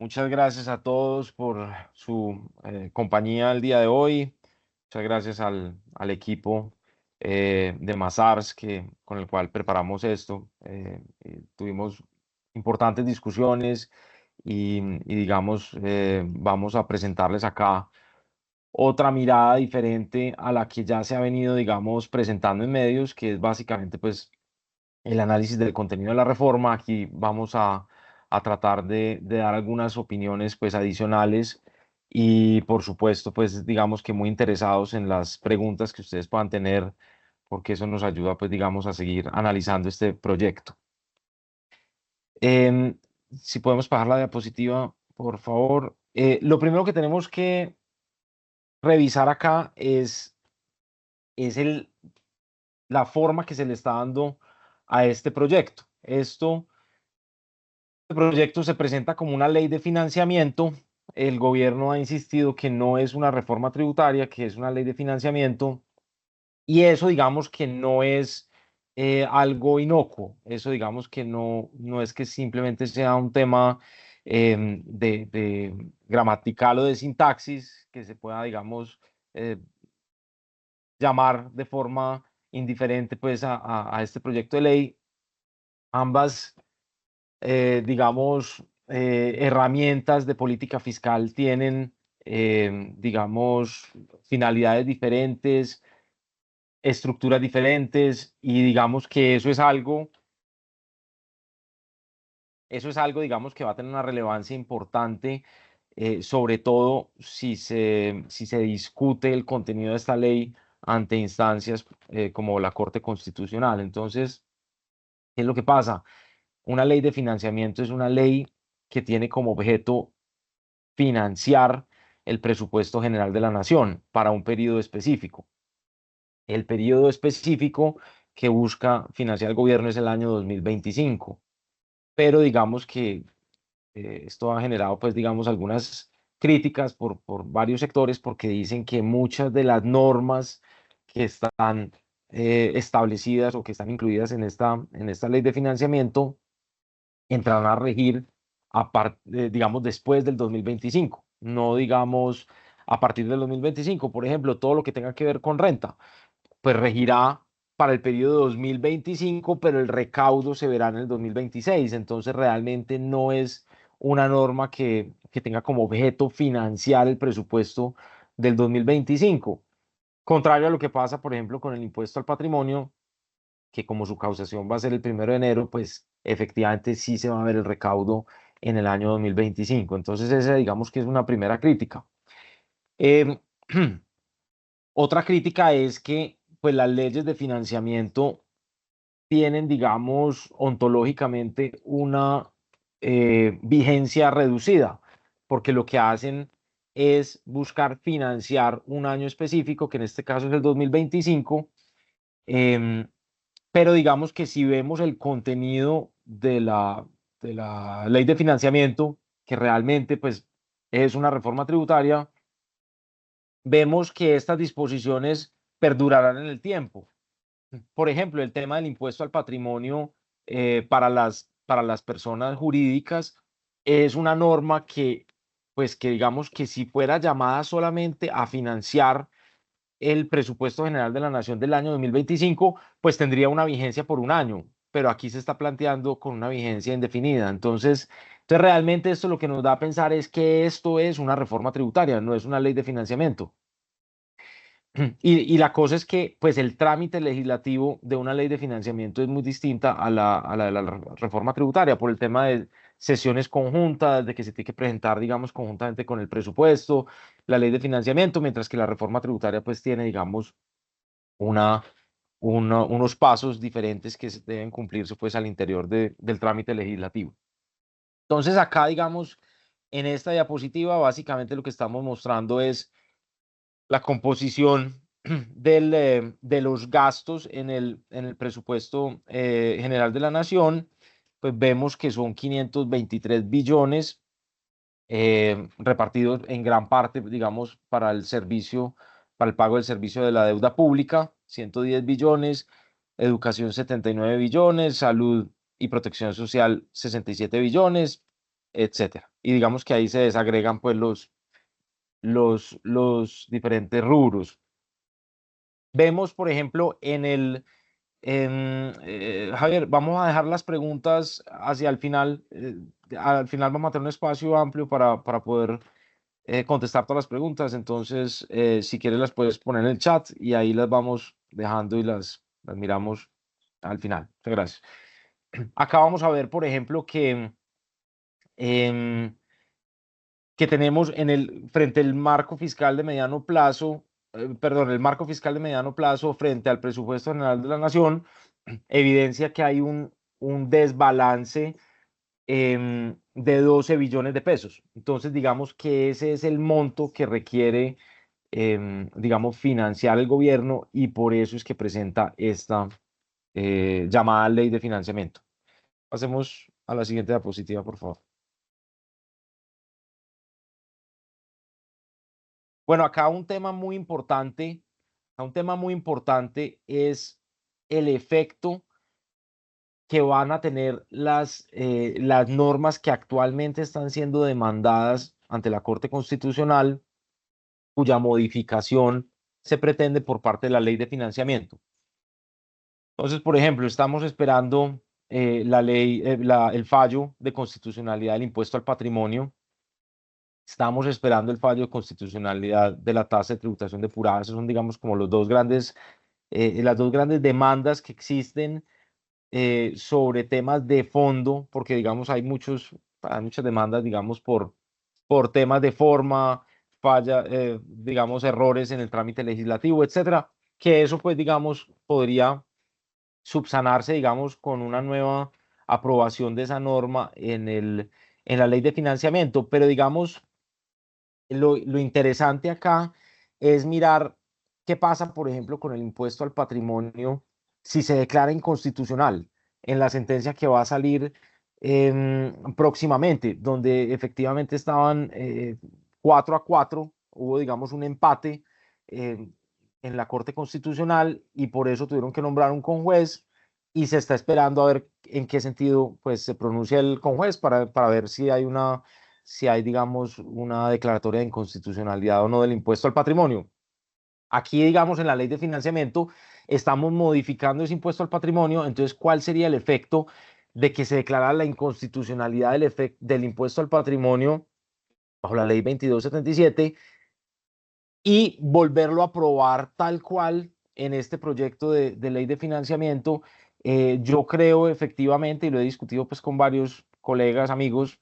Muchas gracias a todos por su compañía el día de hoy. Muchas gracias al equipo de Mazars con el cual preparamos esto. Tuvimos importantes discusiones y digamos, vamos a presentarles acá otra mirada diferente a la que ya se ha venido, digamos, presentando en medios, que es básicamente pues el análisis del contenido de la reforma. Aquí vamos a tratar de dar algunas opiniones pues adicionales y por supuesto pues digamos que muy interesados en las preguntas que ustedes puedan tener, porque eso nos ayuda pues digamos a seguir analizando este proyecto. Em, si podemos pasar la diapositiva, por favor. Lo primero que tenemos que revisar acá es la forma que se le está dando a este proyecto. Este proyecto se presenta como una ley de financiamiento. El gobierno ha insistido que no es una reforma tributaria, que es una ley de financiamiento, y eso digamos que no es algo inocuo. Eso digamos que no es que simplemente sea un tema de gramatical o de sintaxis que se pueda, digamos, eh, llamar de forma indiferente pues a este proyecto de ley. Ambas digamos, herramientas de política fiscal tienen, digamos, finalidades diferentes, estructuras diferentes, y digamos que eso es algo, digamos, que va a tener una relevancia importante, sobre todo si se discute el contenido de esta ley ante instancias como la Corte Constitucional. Entonces, ¿qué es lo que pasa? Una ley de financiamiento es una ley que tiene como objeto financiar el presupuesto general de la nación para un periodo específico. El periodo específico que busca financiar el gobierno es el año 2025, pero digamos que esto ha generado, pues, digamos, algunas críticas por varios sectores, porque dicen que muchas de las normas que están establecidas o que están incluidas en esta ley de financiamiento entrarán a regir digamos, después del 2025, no digamos a partir del 2025. Por ejemplo, todo lo que tenga que ver con renta, pues regirá para el periodo 2025, pero el recaudo se verá en el 2026. Entonces, realmente no es una norma que tenga como objeto financiar el presupuesto del 2025. Contrario a lo que pasa, por ejemplo, con el impuesto al patrimonio, que como su causación va a ser el 1 de enero, pues efectivamente sí se va a ver el recaudo en el año 2025. Entonces, esa digamos que es una primera crítica. Em, Otra crítica es que pues las leyes de financiamiento tienen, digamos, ontológicamente una vigencia reducida, porque lo que hacen es buscar financiar un año específico, que en este caso es el 2025. em, pero digamos que si vemos el contenido de la ley de financiamiento, que realmente pues es una reforma tributaria, vemos que estas disposiciones perdurarán en el tiempo. Por ejemplo, el tema del impuesto al patrimonio para las personas jurídicas es una norma que digamos que si fuera llamada solamente a financiar el presupuesto general de la Nación del año 2025, pues tendría una vigencia por un año, pero aquí se está planteando con una vigencia indefinida. Entonces realmente esto lo que nos da a pensar es que esto es una reforma tributaria, no es una ley de financiamiento. Y la cosa es que, pues, el trámite legislativo de una ley de financiamiento es muy distinta a la de la reforma tributaria por el tema de sesiones conjuntas, de que se tiene que presentar, digamos, conjuntamente con el presupuesto, la ley de financiamiento, mientras que la reforma tributaria, pues, tiene, digamos, una, unos pasos diferentes que deben cumplirse, pues, al interior del trámite legislativo. Entonces, acá, digamos, en esta diapositiva, básicamente lo que estamos mostrando es la composición de los gastos en el presupuesto general de la nación. Pues vemos que son 523 billones repartidos en gran parte, digamos, para el pago del servicio de la deuda pública, 110 billones, educación 79 billones, salud y protección social 67 billones, etcétera. y digamos que ahí se desagregan pues los diferentes rubros. Vemos, por ejemplo, Javier, vamos a dejar las preguntas hacia el final. Al final vamos a tener un espacio amplio para poder contestar todas las preguntas. Entonces, si quieres, las puedes poner en el chat y ahí las vamos dejando y las miramos al final. Muchas gracias. Acá vamos a ver, por ejemplo, em, que tenemos frente al marco fiscal de mediano plazo, perdón, el marco fiscal de mediano plazo frente al presupuesto general de la Nación, evidencia que hay un desbalance de 12 billones de pesos. Entonces, digamos que ese es el monto que requiere, digamos, financiar el gobierno y por eso es que presenta esta llamada ley de financiamiento. Pasemos a la siguiente diapositiva, por favor. Bueno, acá un tema muy importante es el efecto que van a tener las normas que actualmente están siendo demandadas ante la Corte Constitucional, cuya modificación se pretende por parte de la ley de financiamiento. Entonces, por ejemplo, estamos esperando el fallo de constitucionalidad del impuesto al patrimonio. Estamos esperando el fallo de constitucionalidad de la tasa de tributación depurada. Esos son, digamos, como las dos grandes demandas que existen sobre temas de fondo, porque, digamos, hay muchas demandas, digamos, por temas de forma, digamos, errores en el trámite legislativo, etcétera, que eso, pues, digamos, podría subsanarse, digamos, con una nueva aprobación de esa norma en la ley de financiamiento. Pero, digamos, lo interesante acá es mirar qué pasa, por ejemplo, con el impuesto al patrimonio si se declara inconstitucional en la sentencia que va a salir próximamente, donde efectivamente estaban 4-4, hubo, digamos, un empate en la Corte Constitucional y por eso tuvieron que nombrar un conjuez y se está esperando a ver en qué sentido pues, se pronuncia el conjuez para ver si hay, digamos, una declaratoria de inconstitucionalidad o no del impuesto al patrimonio. Aquí, digamos, en la ley de financiamiento, estamos modificando ese impuesto al patrimonio. Entonces, ¿cuál sería el efecto de que se declara la inconstitucionalidad del impuesto al patrimonio bajo la ley 2277 y volverlo a aprobar tal cual en este proyecto de ley de financiamiento? Yo creo efectivamente, y lo he discutido pues con varios colegas, amigos,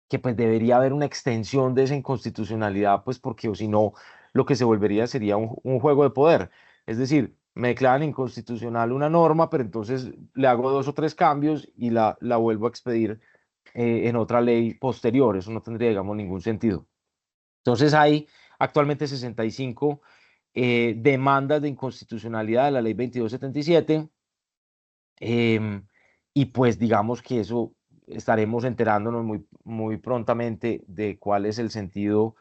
que pues debería haber una extensión de esa inconstitucionalidad, pues porque o si no, lo que se volvería sería un juego de poder. Es decir, me declaran inconstitucional una norma, pero entonces le hago 2 o 3 cambios y la vuelvo a expedir en otra ley posterior. Eso no tendría, digamos, ningún sentido. Entonces hay actualmente 65 demandas de inconstitucionalidad de la ley 2277. Y pues digamos que eso estaremos enterándonos muy prontamente de cuál es el sentido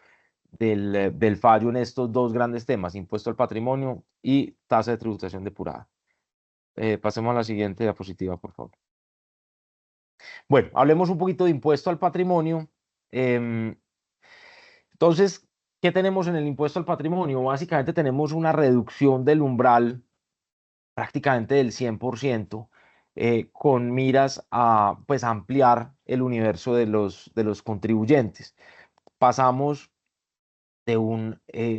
del fallo en estos dos grandes temas, impuesto al patrimonio y tasa de tributación depurada. Pasemos a la siguiente diapositiva, por favor. Bueno, hablemos un poquito de impuesto al patrimonio. Em, entonces, ¿qué tenemos en el impuesto al patrimonio? Básicamente tenemos una reducción del umbral prácticamente del 100%, con miras a pues, ampliar el universo de los contribuyentes. Pasamos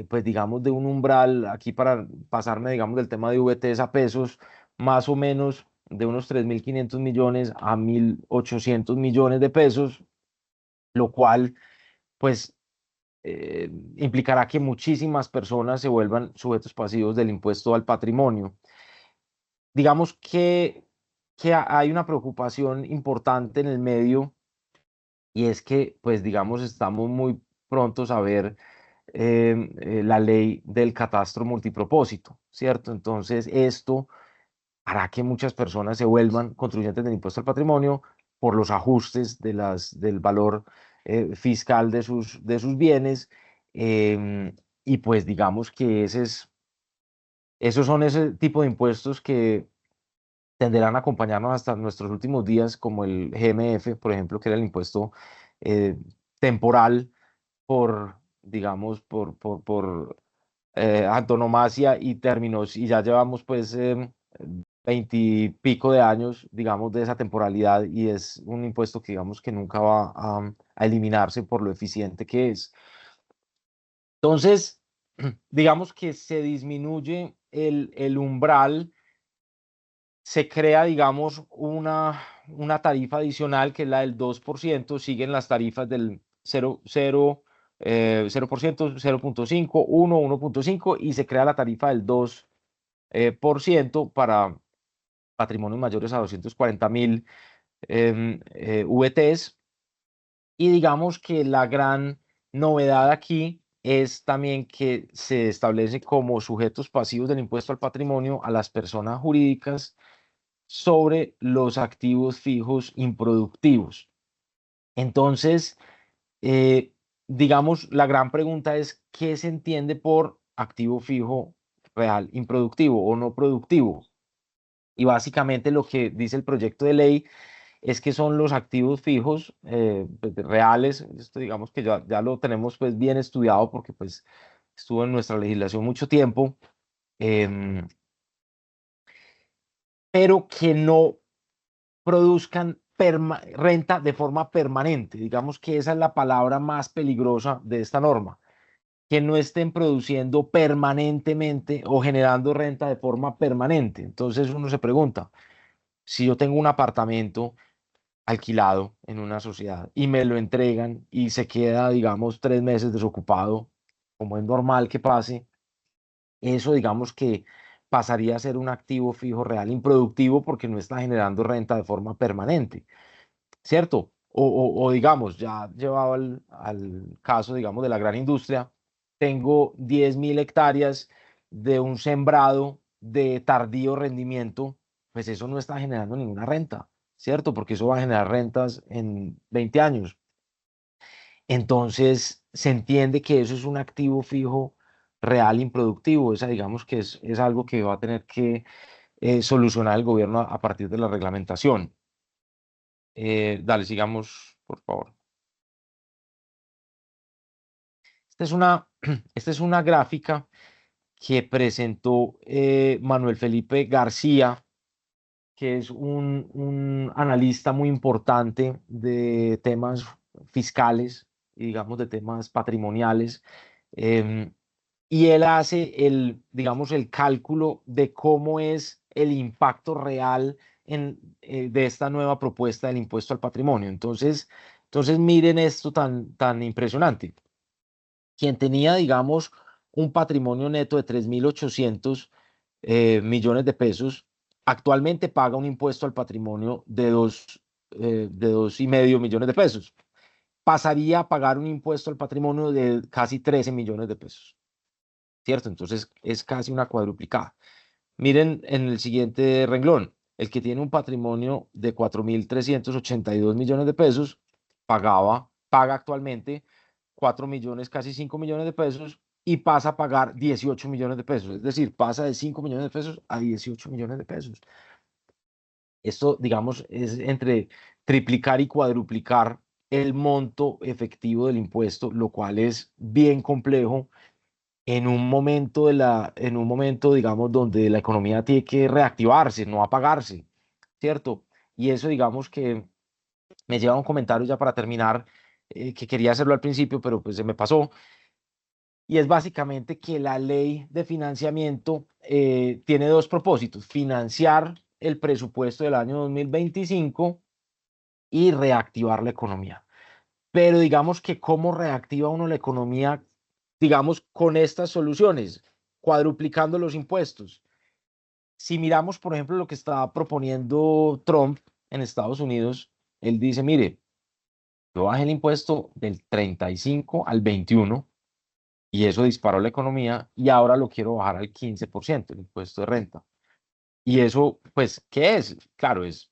pues, digamos, de un umbral, aquí para pasarme, digamos, del tema de VTs a pesos, más o menos de unos 3.500 millones a 1.800 millones de pesos, lo cual, pues, implicará que muchísimas personas se vuelvan sujetos pasivos del impuesto al patrimonio. Digamos que hay una preocupación importante en el medio y es que, pues, digamos, estamos muy prontos a ver la ley del catastro multipropósito, ¿cierto? Entonces, esto hará que muchas personas se vuelvan contribuyentes del impuesto al patrimonio por los ajustes del valor fiscal de sus bienes. Y pues digamos que esos son ese tipo de impuestos que tenderán a acompañarnos hasta nuestros últimos días, como el GMF, por ejemplo, que era el impuesto temporal por, digamos, por antonomasia y términos, y ya llevamos pues 20 y pico de años, digamos, de esa temporalidad y es un impuesto que digamos que nunca va a eliminarse por lo eficiente que es. Entonces, digamos que se disminuye el umbral, se crea, digamos, una tarifa adicional que es la del 2%, siguen las tarifas del 0%, 0.5, 1, 1.5 y se crea la tarifa del 2% para patrimonios mayores a 240.000 VTs. Y digamos que la gran novedad aquí es también que se establece como sujetos pasivos del impuesto al patrimonio a las personas jurídicas sobre los activos fijos improductivos. Entonces, eh, digamos, la gran pregunta es, ¿qué se entiende por activo fijo real improductivo o no productivo? Y básicamente lo que dice el proyecto de ley es que son los activos fijos pues, reales. Esto digamos que ya lo tenemos pues bien estudiado porque pues estuvo en nuestra legislación mucho tiempo, em, pero que no produzcan renta de forma permanente. Digamos que esa es la palabra más peligrosa de esta norma, que no estén produciendo permanentemente o generando renta de forma permanente. Entonces uno se pregunta, si yo tengo un apartamento alquilado en una sociedad y me lo entregan y se queda, digamos, 3 meses desocupado, como es normal que pase, eso digamos que pasaría a ser un activo fijo real improductivo porque no está generando renta de forma permanente, ¿cierto? O digamos, ya llevado al caso, digamos, de la gran industria, tengo 10.000 hectáreas de un sembrado de tardío rendimiento, pues eso no está generando ninguna renta, ¿cierto? Porque eso va a generar rentas en 20 años. Entonces, se entiende que eso es un activo fijo real improductivo. Esa, digamos que es algo que va a tener que solucionar el gobierno a partir de la reglamentación. Dale, sigamos, por favor. Esta es una, esta es una gráfica que presentó Manuel Felipe García, que es un analista muy importante de temas fiscales y digamos de temas patrimoniales. em, y él hace digamos, el cálculo de cómo es el impacto real de esta nueva propuesta del impuesto al patrimonio. Entonces miren esto tan impresionante. Quien tenía, digamos, un patrimonio neto de 3.800 millones de pesos, actualmente paga un impuesto al patrimonio de 2,5 millones de pesos. Pasaría a pagar un impuesto al patrimonio de casi 13 millones de pesos, ¿cierto? Entonces es casi una cuadruplicada. Miren en el siguiente renglón, el que tiene un patrimonio de 4.382 millones de pesos, paga actualmente 4 millones, casi 5 millones de pesos y pasa a pagar 18 millones de pesos. Es decir, pasa de 5 millones de pesos a 18 millones de pesos. Esto, digamos, es entre triplicar y cuadruplicar el monto efectivo del impuesto, lo cual es bien complejo en un momento, digamos, donde la economía tiene que reactivarse, no apagarse, ¿cierto? Y eso, digamos, que me lleva a un comentario ya para terminar, que quería hacerlo al principio, pero pues se me pasó, y es básicamente que la ley de financiamiento tiene dos propósitos: financiar el presupuesto del año 2025 y reactivar la economía. Pero digamos que cómo reactiva uno la economía, digamos, con estas soluciones, cuadruplicando los impuestos. Si miramos, por ejemplo, lo que está proponiendo Trump en Estados Unidos, él dice, mire, yo bajé el impuesto del 35 al 21 y eso disparó la economía y ahora lo quiero bajar al 15%, el impuesto de renta. Y eso, pues, ¿qué es? Claro, es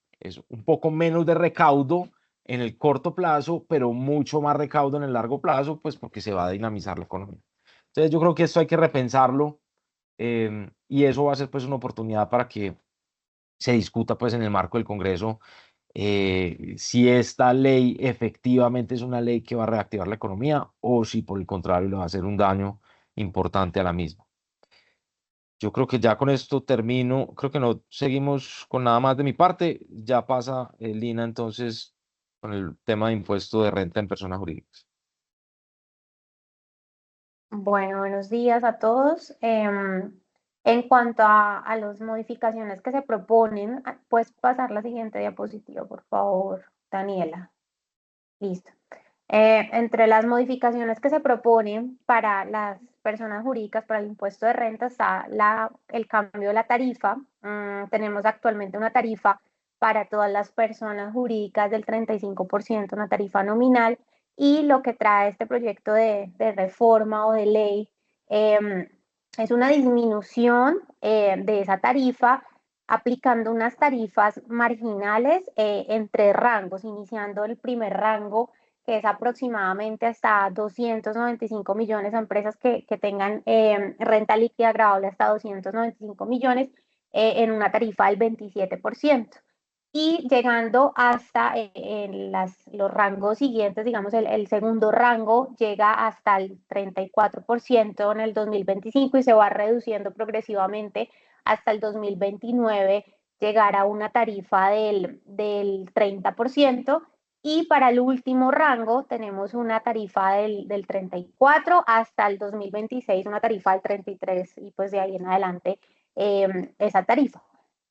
un poco menos de recaudo en el corto plazo, pero mucho más recaudo en el largo plazo, pues porque se va a dinamizar la economía. Entonces, yo creo que esto hay que repensarlo, y eso va a ser pues una oportunidad para que se discuta pues en el marco del Congreso si esta ley efectivamente es una ley que va a reactivar la economía o si por el contrario le va a hacer un daño importante a la misma. Yo creo que ya con esto termino, creo que no seguimos con nada más de mi parte, ya pasa Lina entonces con el tema de impuesto de renta en personas jurídicas. Bueno, buenos días a todos. En cuanto a las modificaciones que se proponen, puedes pasar la siguiente diapositiva, por favor, Daniela. Listo. Entre las modificaciones que se proponen para las personas jurídicas, para el impuesto de renta, está el cambio de la tarifa. Tenemos actualmente una tarifa para todas las personas jurídicas del 35%, una tarifa nominal, y lo que trae este proyecto de reforma o de ley eh, es una disminución de esa tarifa aplicando unas tarifas marginales entre rangos, iniciando el primer rango, que es aproximadamente hasta 295 millones a empresas que tengan renta líquida agravable hasta 295 millones en una tarifa del 27%. Y llegando hasta los rangos siguientes, digamos, el segundo rango llega hasta el 34% en el 2025 y se va reduciendo progresivamente hasta el 2029 llegar a una tarifa del 30%. Y para el último rango tenemos una tarifa del 34 hasta el 2026, una tarifa del 33 y pues de ahí en adelante esa tarifa.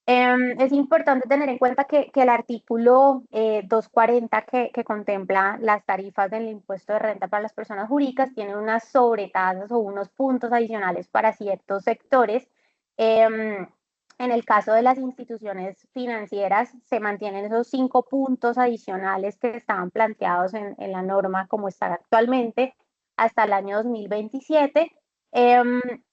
Es importante tener en cuenta que el artículo 240 que contempla las tarifas del impuesto de renta para las personas jurídicas tiene unas sobretasas o unos puntos adicionales para ciertos sectores. En el caso de las instituciones financieras, se mantienen esos 5 puntos adicionales que estaban planteados en la norma como está actualmente hasta el año 2027.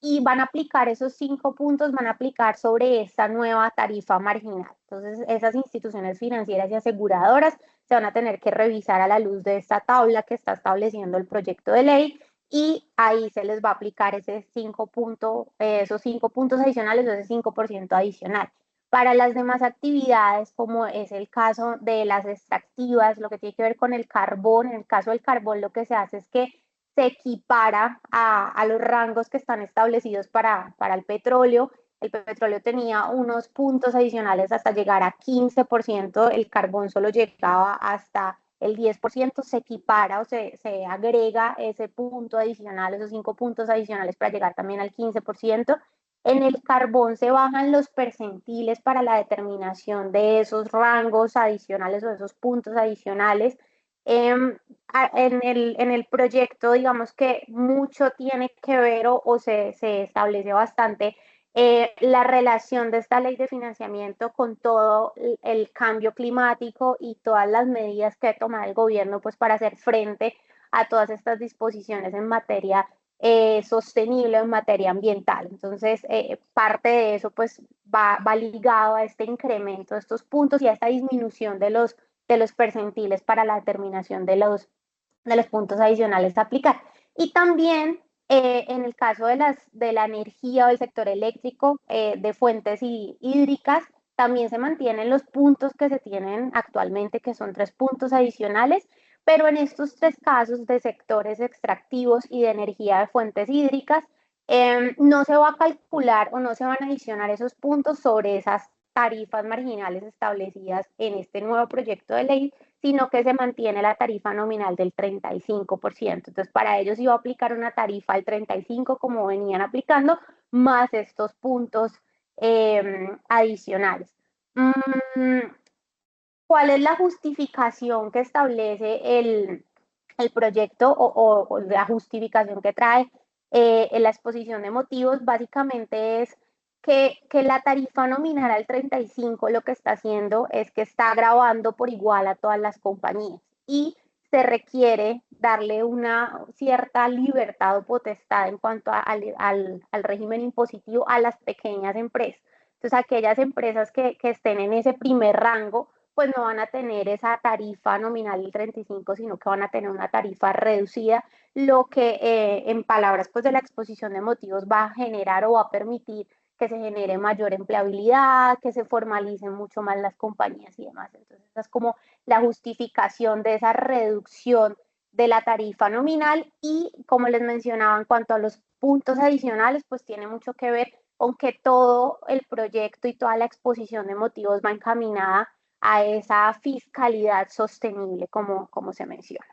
Y van a aplicar esos 5 puntos, van a aplicar sobre esta nueva tarifa marginal. Entonces, esas instituciones financieras y aseguradoras se van a tener que revisar a la luz de esta tabla que está estableciendo el proyecto de ley y ahí se les va a aplicar esos 5 puntos adicionales o ese 5% adicional. Para las demás actividades, como es el caso de las extractivas, lo que tiene que ver con el carbón, en el caso del carbón lo que se hace es que se equipara a los rangos que están establecidos para el petróleo. El petróleo tenía unos puntos adicionales hasta llegar a 15%, el carbón solo llegaba hasta el 10%, se equipara o se agrega ese punto adicional, esos 5 puntos adicionales para llegar también al 15%. En el carbón se bajan los percentiles para la determinación de esos rangos adicionales o esos puntos adicionales. En el proyecto, digamos que mucho tiene que ver o se establece bastante la relación de esta ley de financiamiento con todo el cambio climático y todas las medidas que toma el gobierno pues para hacer frente a todas estas disposiciones en materia sostenible, en materia ambiental. Entonces, parte de eso pues va ligado a este incremento de estos puntos y a esta disminución de los percentiles para la determinación de los puntos adicionales a aplicar. Y también en el caso de la energía o del sector eléctrico, de fuentes hídricas, también se mantienen los puntos que se tienen actualmente, que son 3 puntos adicionales, pero en estos 3 casos de sectores extractivos y de energía de fuentes hídricas, no se va a calcular o no se van a adicionar esos puntos sobre esas tarifas marginales establecidas en este nuevo proyecto de ley, sino que se mantiene la tarifa nominal del 35%. Entonces, para ellos iba a aplicar una tarifa al 35% como venían aplicando, más estos puntos adicionales. ¿Cuál es la justificación que establece el proyecto o la justificación que trae en la exposición de motivos? Básicamente es que la tarifa nominal al 35 lo que está haciendo es que está grabando por igual a todas las compañías y se requiere darle una cierta libertad o potestad en cuanto al régimen impositivo a las pequeñas empresas. Entonces, aquellas empresas que estén en ese primer rango, pues no van a tener esa tarifa nominal del 35, sino que van a tener una tarifa reducida, lo que en palabras pues de la exposición de motivos va a generar o va a permitir que se genere mayor empleabilidad, que se formalicen mucho más las compañías y demás. Entonces, esa es como la justificación de esa reducción de la tarifa nominal y, como les mencionaba, en cuanto a los puntos adicionales, pues tiene mucho que ver con que todo el proyecto y toda la exposición de motivos va encaminada a esa fiscalidad sostenible, como se menciona.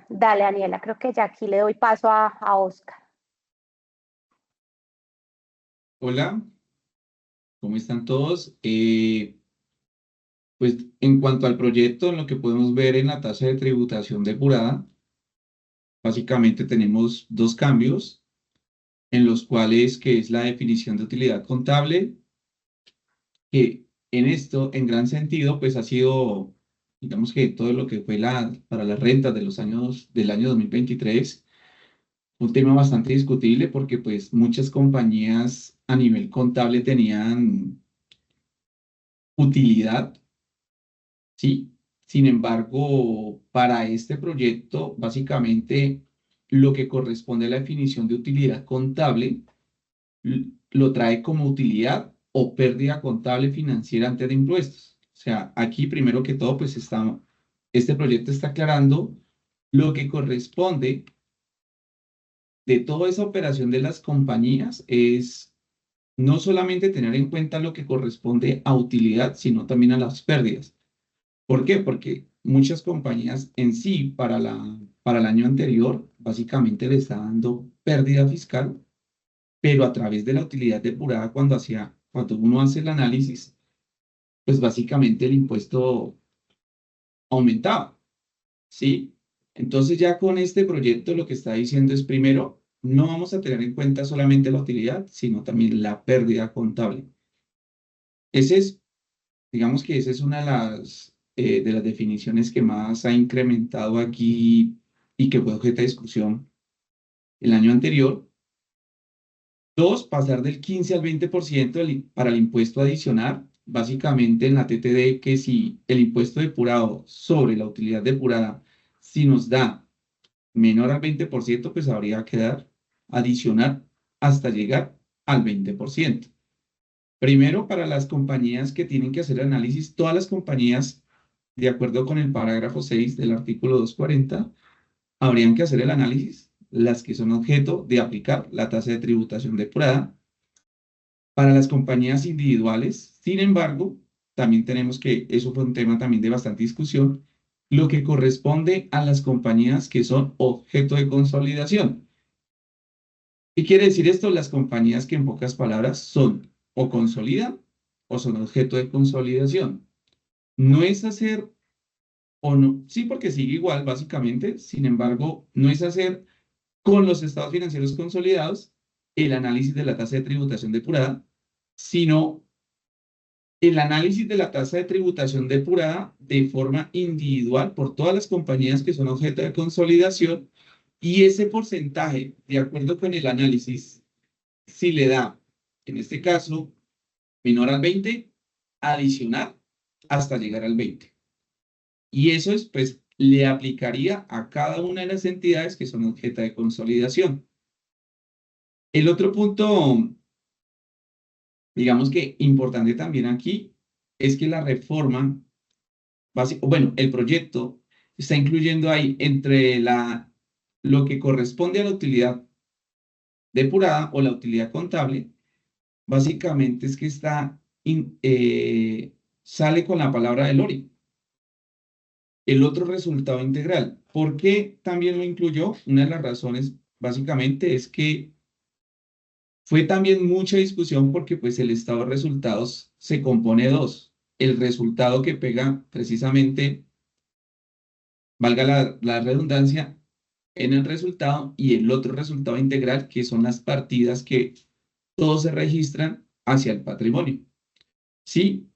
Dale, Daniela, creo que ya aquí le doy paso a Oscar. Hola, ¿cómo están todos? Pues en cuanto al proyecto, lo que podemos ver en la tasa de tributación depurada, básicamente tenemos dos cambios en los cuales, que es la definición de utilidad contable, que en esto, en gran sentido, pues ha sido, digamos que todo lo que fue para las rentas de los años, del año 2023, un tema bastante discutible porque pues muchas compañías a nivel contable tenían utilidad. Sí, sin embargo, para este proyecto, básicamente lo que corresponde a la definición de utilidad contable lo trae como utilidad o pérdida contable financiera antes de impuestos. O sea, aquí primero que todo, pues este proyecto está aclarando lo que corresponde de toda esa operación de las compañías es no solamente tener en cuenta lo que corresponde a utilidad, sino también a las pérdidas. ¿Por qué? Porque muchas compañías en sí para el año anterior básicamente le está dando pérdida fiscal, pero a través de la utilidad depurada cuando uno hace el análisis, pues básicamente el impuesto aumentaba, ¿sí? Entonces ya con este proyecto lo que está diciendo es primero, no vamos a tener en cuenta solamente la utilidad, sino también la pérdida contable. Ese es Digamos que esa es una de las definiciones que más ha incrementado aquí y que fue objeto de discusión el año anterior. Dos, pasar del 15 al 20% para el impuesto adicional. Básicamente en la TTD que si el impuesto depurado sobre la utilidad depurada, si nos da menor al 20%, pues habría que dar adicional hasta llegar al 20%. Primero, para las compañías que tienen que hacer análisis, todas las compañías, de acuerdo con el parágrafo 6 del artículo 240, habrían que hacer el análisis, las que son objeto de aplicar la tasa de tributación depurada. Para las compañías individuales, sin embargo, también tenemos que, eso fue un tema también de bastante discusión, lo que corresponde a las compañías que son objeto de consolidación. ¿Qué quiere decir esto? Las compañías que en pocas palabras son o consolidan o son objeto de consolidación. No es hacer o no, sí porque sigue igual básicamente, sin embargo, no es hacer con los estados financieros consolidados el análisis de la tasa de tributación depurada, sino el análisis de la tasa de tributación depurada de forma individual por todas las compañías que son objeto de consolidación y ese porcentaje, de acuerdo con el análisis, si le da, en este caso, menor al 20, adicionar hasta llegar al 20. Y eso es, pues, le aplicaría a cada una de las entidades que son objeto de consolidación. El otro punto, digamos que importante también aquí, es que la reforma, bueno, el proyecto está incluyendo ahí entre lo que corresponde a la utilidad depurada o la utilidad contable, básicamente es que sale con la palabra del ORI. El otro resultado integral. ¿Por qué también lo incluyó? Una de las razones básicamente es que fue también mucha discusión porque pues el estado de resultados se compone de dos. El resultado que pega precisamente, valga la redundancia, en el resultado y el otro resultado integral que son las partidas que todos se registran hacia el patrimonio. Sí,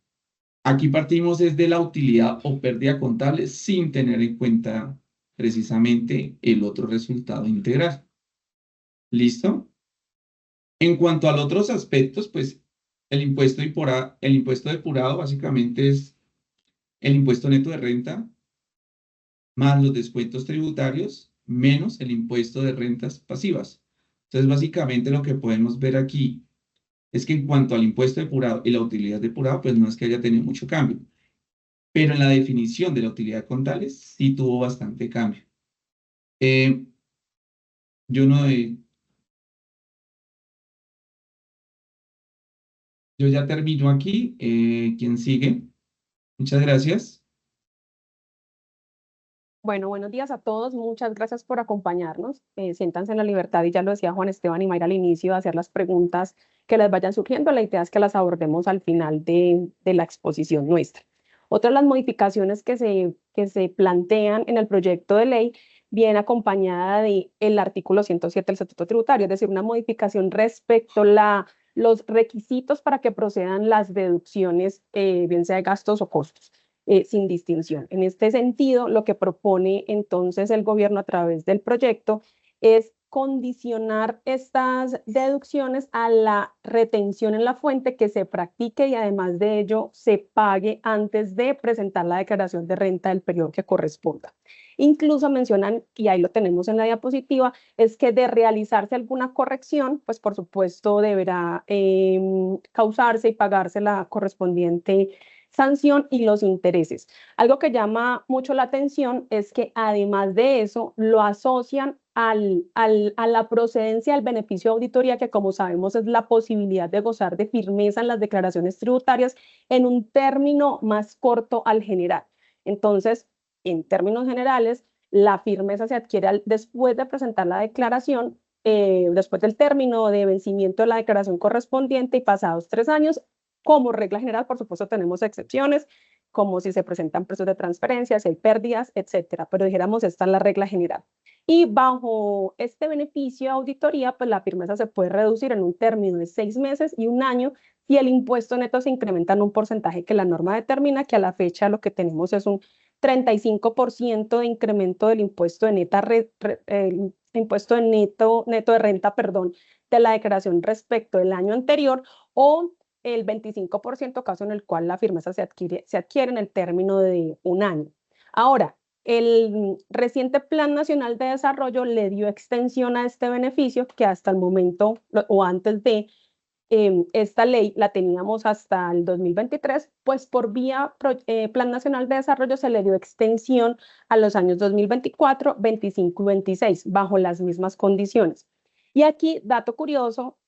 aquí partimos desde la utilidad o pérdida contable sin tener en cuenta precisamente el otro resultado integral. ¿Listo? En cuanto a los otros aspectos, pues el impuesto depurado básicamente es el impuesto neto de renta más los descuentos tributarios menos el impuesto de rentas pasivas. Entonces, básicamente lo que podemos ver aquí es que en cuanto al impuesto depurado y la utilidad depurada, pues no es que haya tenido mucho cambio, pero en la definición de la utilidad contable sí tuvo bastante cambio. Eh, yo no, yo ya termino aquí. ¿Quién sigue? Muchas gracias. Bueno, buenos días a todos. Muchas gracias por acompañarnos. Siéntanse en la libertad y ya lo decía Juan Esteban y Mayra al inicio, de hacer las preguntas que les vayan surgiendo. La idea es que las abordemos al final de la exposición nuestra. Otra de las modificaciones que se plantean en el proyecto de ley viene acompañada del artículo 107 del Estatuto Tributario, es decir, una modificación respecto a los requisitos para que procedan las deducciones, bien sea de gastos o costos. Sin distinción. En este sentido, lo que propone entonces el gobierno a través del proyecto es condicionar estas deducciones a la retención en la fuente que se practique y además de ello se pague antes de presentar la declaración de renta del periodo que corresponda. Incluso mencionan, y ahí lo tenemos en la diapositiva, es que de realizarse alguna corrección, pues por supuesto deberá causarse y pagarse la correspondiente sanción y los intereses. Algo que llama mucho la atención es que además de eso lo asocian a la procedencia del beneficio de auditoría, que como sabemos es la posibilidad de gozar de firmeza en las declaraciones tributarias en un término más corto al general. Entonces, en términos generales, la firmeza se adquiere después de presentar la declaración, después del término de vencimiento de la declaración correspondiente y pasados 3 años. Como regla general, por supuesto, tenemos excepciones, como si se presentan precios de transferencia, si hay pérdidas, etcétera. Pero dijéramos, esta es la regla general. Y bajo este beneficio de auditoría, pues la firmeza se puede reducir en un término de 6 meses y 1 año si el impuesto neto se incrementa en un porcentaje que la norma determina, que a la fecha lo que tenemos es un 35% de incremento del impuesto de neto de renta, perdón, de la declaración respecto del año anterior, o el 25%, caso en el cual la firmeza se adquiere en el término de 1 año. Ahora, el reciente Plan Nacional de Desarrollo le dio extensión a este beneficio que hasta el momento o antes de esta ley la teníamos hasta el 2023, pues por vía Plan Nacional de Desarrollo se le dio extensión a los años 2024, 25 y 26, bajo las mismas condiciones. Y aquí, dato curioso,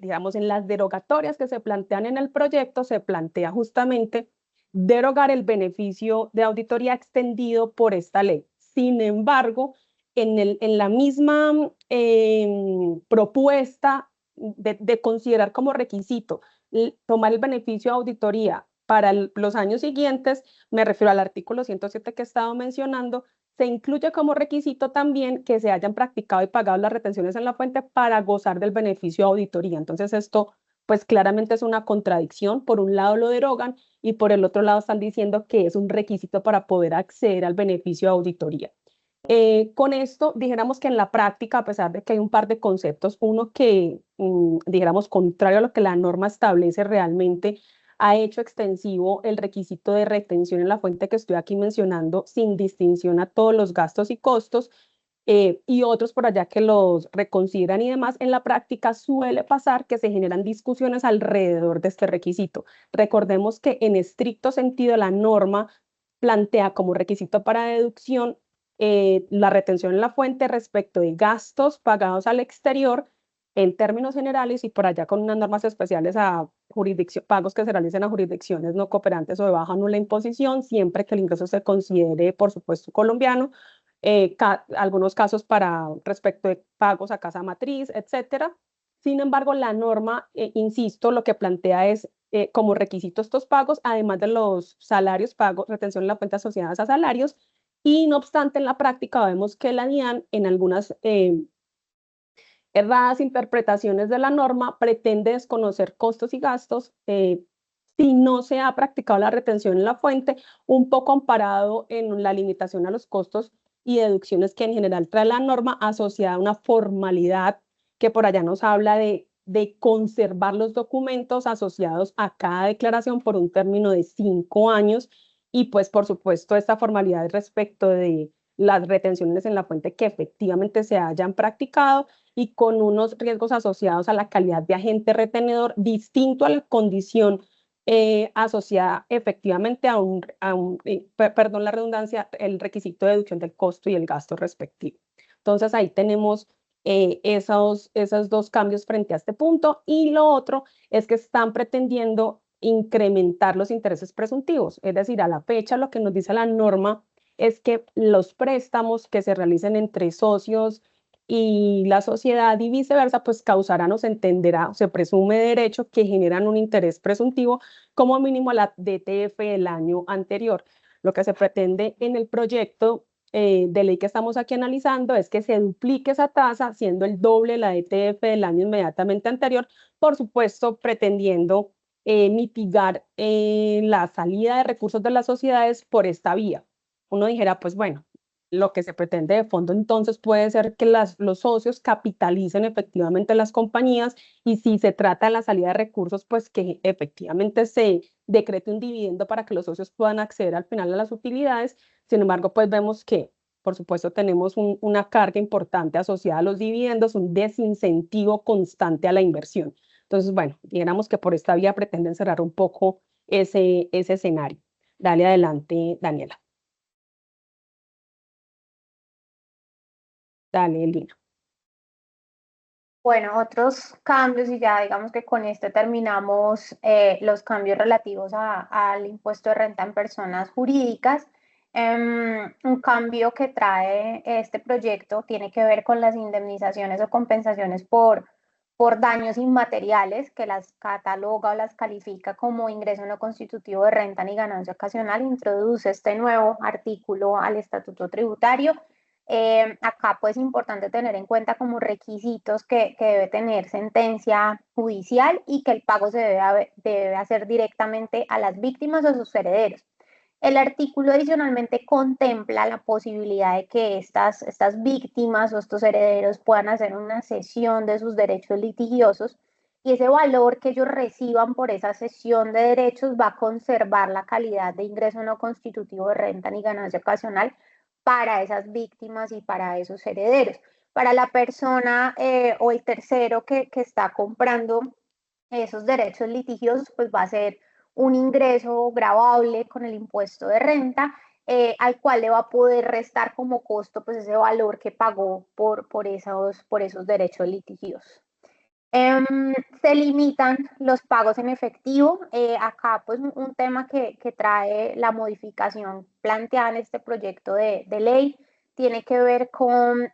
digamos, en las derogatorias que se plantean en el proyecto, se plantea justamente derogar el beneficio de auditoría extendido por esta ley. Sin embargo, en la misma propuesta de considerar como requisito tomar el beneficio de auditoría para los años siguientes, me refiero al artículo 107 que he estado mencionando, se incluye como requisito también que se hayan practicado y pagado las retenciones en la fuente para gozar del beneficio de auditoría. Entonces esto pues claramente es una contradicción. Por un lado lo derogan y por el otro lado están diciendo que es un requisito para poder acceder al beneficio de auditoría. Con esto, dijéramos que en la práctica, a pesar de que hay un par de conceptos, uno que, dijéramos, contrario a lo que la norma establece realmente, ha hecho extensivo el requisito de retención en la fuente que estoy aquí mencionando, sin distinción a todos los gastos y costos, y otros por allá que los reconsideran y demás. En la práctica suele pasar que se generan discusiones alrededor de este requisito. Recordemos que en estricto sentido la norma plantea como requisito para deducción la retención en la fuente respecto de gastos pagados al exterior en términos generales y por allá con unas normas especiales a pagos que se realicen a jurisdicciones no cooperantes o de baja o nula imposición, siempre que el ingreso se considere, por supuesto, colombiano, algunos casos para respecto de pagos a casa matriz, etcétera. Sin embargo, la norma, insisto, lo que plantea es como requisito estos pagos, además de los salarios pagos, retención en la fuente asociadas a salarios, y no obstante, en la práctica vemos que la DIAN en algunas erradas interpretaciones de la norma pretende desconocer costos y gastos si no se ha practicado la retención en la fuente, un poco amparado en la limitación a los costos y deducciones que en general trae la norma asociada a una formalidad que por allá nos habla de conservar los documentos asociados a cada declaración por un término de 5 años y pues por supuesto esta formalidad respecto de las retenciones en la fuente que efectivamente se hayan practicado y con unos riesgos asociados a la calidad de agente retenedor distinto a la condición asociada efectivamente perdón la redundancia, el requisito de deducción del costo y el gasto respectivo. Entonces ahí tenemos esos dos cambios frente a este punto, y lo otro es que están pretendiendo incrementar los intereses presuntivos, es decir, a la fecha lo que nos dice la norma es que los préstamos que se realicen entre socios y la sociedad y viceversa, pues causarán o se entenderá, se presume de derecho que generan un interés presuntivo como mínimo a la DTF del año anterior. Lo que se pretende en el proyecto de ley que estamos aquí analizando es que se duplique esa tasa, siendo el doble la DTF del año inmediatamente anterior, por supuesto pretendiendo mitigar la salida de recursos de las sociedades por esta vía. Uno dijera, pues bueno, lo que se pretende de fondo entonces puede ser que los socios capitalicen efectivamente las compañías, y si se trata de la salida de recursos, pues que efectivamente se decrete un dividendo para que los socios puedan acceder al final a las utilidades. Sin embargo, pues vemos que, por supuesto, tenemos una carga importante asociada a los dividendos, un desincentivo constante a la inversión. Entonces, bueno, dijéramos que por esta vía pretenden cerrar un poco ese escenario. Dale adelante, Daniela. Dale, Lina. Bueno, otros cambios, y ya digamos que con esto terminamos los cambios relativos al impuesto de renta en personas jurídicas. Un cambio que trae este proyecto tiene que ver con las indemnizaciones o compensaciones por daños inmateriales, que las cataloga o las califica como ingreso no constitutivo de renta ni ganancia ocasional. Introduce este nuevo artículo al estatuto tributario. Acá pues es importante tener en cuenta como requisitos que debe tener sentencia judicial, y que el pago se debe hacer directamente a las víctimas o a sus herederos. El artículo adicionalmente contempla la posibilidad de que estas víctimas o estos herederos puedan hacer una cesión de sus derechos litigiosos, y ese valor que ellos reciban por esa cesión de derechos va a conservar la calidad de ingreso no constitutivo de renta ni ganancia ocasional para esas víctimas y para esos herederos. Para la persona o el tercero que está comprando esos derechos litigiosos, pues va a ser un ingreso gravable con el impuesto de renta, al cual le va a poder restar como costo pues ese valor que pagó por esos derechos litigiosos. Se limitan los pagos en efectivo. Acá pues un tema que trae la modificación planteada en este proyecto de ley tiene que ver con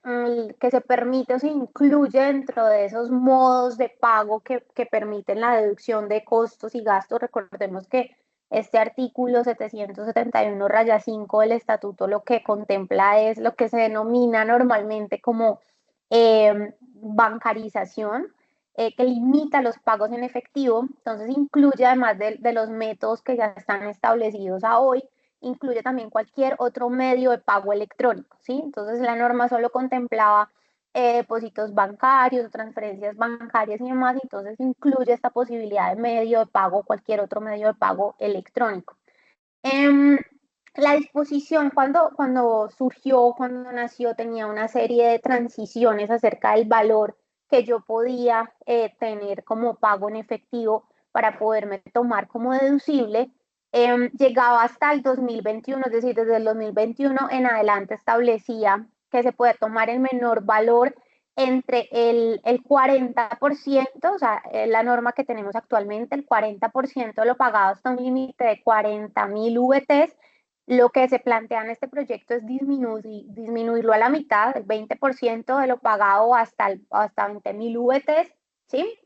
que se permite o se incluye dentro de esos modos de pago que permiten la deducción de costos y gastos. Recordemos que este artículo 771-5 del estatuto lo que contempla es lo que se denomina normalmente como bancarización, que limita los pagos en efectivo. Entonces incluye, además de los métodos que ya están establecidos a hoy, incluye también cualquier otro medio de pago electrónico, ¿sí? Entonces la norma solo contemplaba depósitos bancarios, transferencias bancarias y demás, entonces incluye esta posibilidad de medio de pago, cualquier otro medio de pago electrónico. La disposición cuando surgió, cuando nació, tenía una serie de transiciones acerca del valor que yo podía tener como pago en efectivo para poderme tomar como deducible. Llegaba hasta el 2021, es decir, desde el 2021 en adelante establecía que se puede tomar el menor valor entre el 40%, o sea, la norma que tenemos actualmente, el 40% lo pagado hasta un límite de 40.000 VTs. Lo que se plantea en este proyecto es disminuirlo a la mitad, el 20% de lo pagado hasta 20.000 VTs, ¿sí?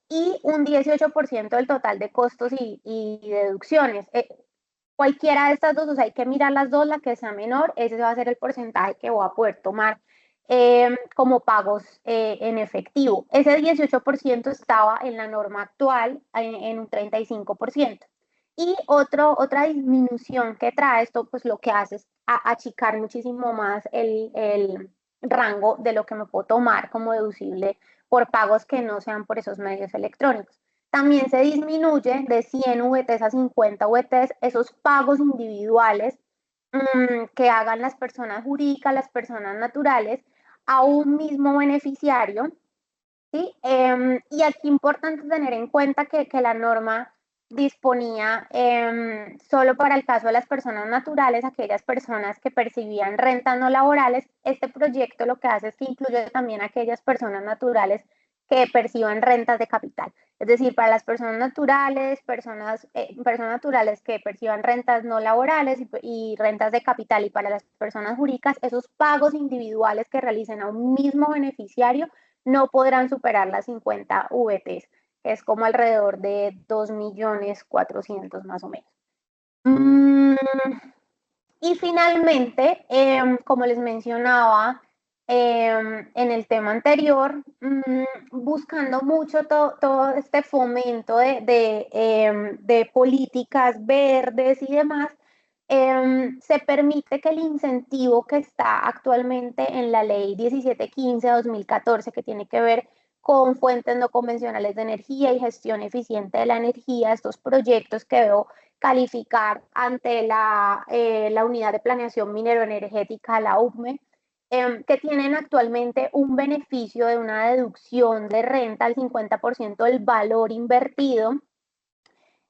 Y un 18% del total de costos y deducciones. Cualquiera de estas dos, o sea, hay que mirar las dos, la que sea menor, ese va a ser el porcentaje que voy a poder tomar como pagos en efectivo. Ese 18% estaba en la norma actual en un 35%. Y otra disminución que trae esto, pues lo que hace es achicar muchísimo más el rango de lo que me puedo tomar como deducible por pagos que no sean por esos medios electrónicos. También se disminuye de 100 VTs a 50 VTs esos pagos individuales que hagan las personas jurídicas, las personas naturales, a un mismo beneficiario, ¿sí? Y aquí importante tener en cuenta que la norma disponía solo para el caso de las personas naturales, aquellas personas que percibían rentas no laborales. Este proyecto lo que hace es que incluye también aquellas personas naturales que perciban rentas de capital. Es decir, para las personas naturales, personas naturales que perciban rentas no laborales y rentas de capital, y para las personas jurídicas, esos pagos individuales que realicen a un mismo beneficiario no podrán superar las 50 VTs, que es como alrededor de 2.400.000 más o menos. Y finalmente, como les mencionaba en el tema anterior, buscando mucho todo este fomento de políticas verdes y demás, se permite que el incentivo que está actualmente en la ley 1715-2014, que tiene que ver con fuentes no convencionales de energía y gestión eficiente de la energía, estos proyectos que veo calificar ante la Unidad de Planeación Minero-Energética, la UPME, que tienen actualmente un beneficio de una deducción de renta al 50% del valor invertido,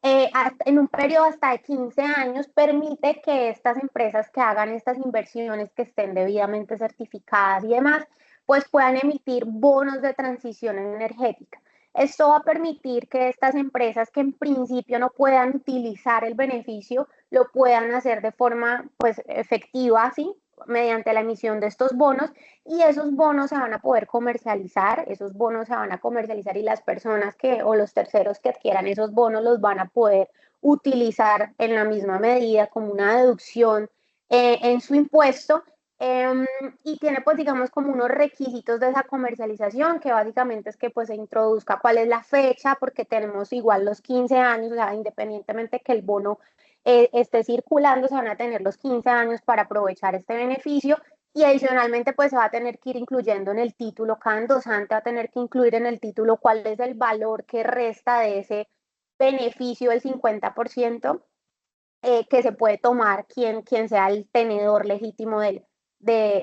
en un periodo hasta de 15 años, permite que estas empresas que hagan estas inversiones, que estén debidamente certificadas y demás, pues puedan emitir bonos de transición energética. Esto va a permitir que estas empresas que en principio no puedan utilizar el beneficio, lo puedan hacer de forma pues efectiva, ¿sí? Mediante la emisión de estos bonos, y esos bonos se van a poder comercializar, y las personas o los terceros que adquieran esos bonos los van a poder utilizar en la misma medida como una deducción en su impuesto. Y tiene pues digamos como unos requisitos de esa comercialización, que básicamente es que pues se introduzca cuál es la fecha, porque tenemos igual los 15 años, o sea, independientemente que el bono esté circulando, se van a tener los 15 años para aprovechar este beneficio. Y adicionalmente pues se va a tener que ir incluyendo en el título, cada endosante va a tener que incluir en el título cuál es el valor que resta de ese beneficio del 50%, que se puede tomar quien sea el tenedor legítimo de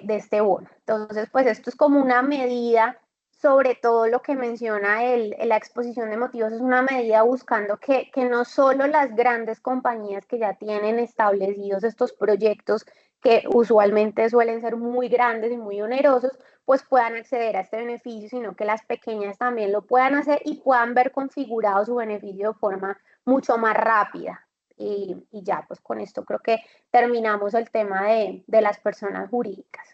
este bono. Entonces, pues esto es como una medida, sobre todo lo que menciona la exposición de motivos, es una medida buscando que no solo las grandes compañías que ya tienen establecidos estos proyectos, que usualmente suelen ser muy grandes y muy onerosos, pues puedan acceder a este beneficio, sino que las pequeñas también lo puedan hacer y puedan ver configurado su beneficio de forma mucho más rápida. Y ya, pues con esto creo que terminamos el tema de las personas jurídicas.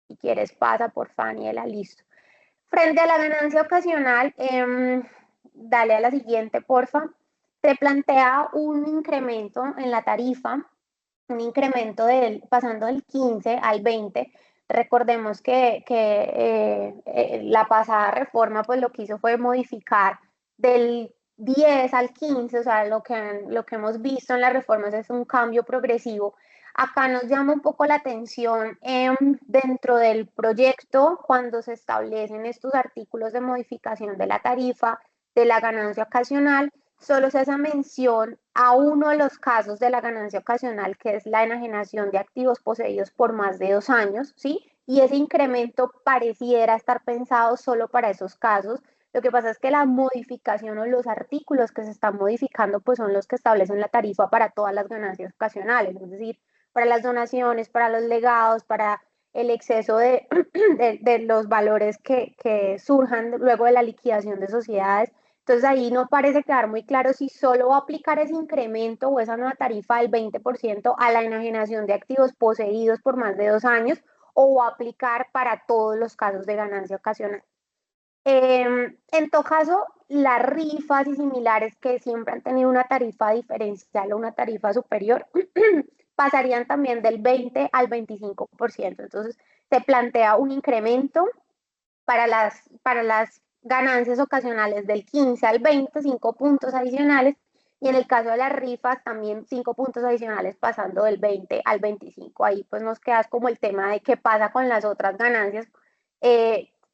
Si quieres, pasa por Faniela, listo. Frente a la ganancia ocasional, dale a la siguiente, porfa. Se plantea un incremento en la tarifa, un incremento pasando del 15 al 20. Recordemos que la pasada reforma pues lo que hizo fue modificar del 10 al 15, o sea, lo que hemos visto en las reformas es un cambio progresivo. Acá nos llama un poco la atención dentro del proyecto, cuando se establecen estos artículos de modificación de la tarifa de la ganancia ocasional, solo se hace mención a uno de los casos de la ganancia ocasional, que es la enajenación de activos poseídos por más de 2 años, ¿sí? Y ese incremento pareciera estar pensado solo para esos casos. Lo que pasa es que la modificación o los artículos que se están modificando pues son los que establecen la tarifa para todas las ganancias ocasionales, es decir, para las donaciones, para los legados, para el exceso de los valores que surjan luego de la liquidación de sociedades. Entonces ahí no parece quedar muy claro si solo va a aplicar ese incremento o esa nueva tarifa del 20% a la enajenación de activos poseídos por más de 2 años, o va a aplicar para todos los casos de ganancia ocasional. En todo caso, las rifas y similares, que siempre han tenido una tarifa diferencial o una tarifa superior, pasarían también del 20 al 25%. Entonces, se plantea un incremento para las ganancias ocasionales del 15 al 20, 5 puntos adicionales, y en el caso de las rifas también 5 puntos adicionales pasando del 20 al 25. Ahí pues nos queda como el tema de qué pasa con las otras ganancias,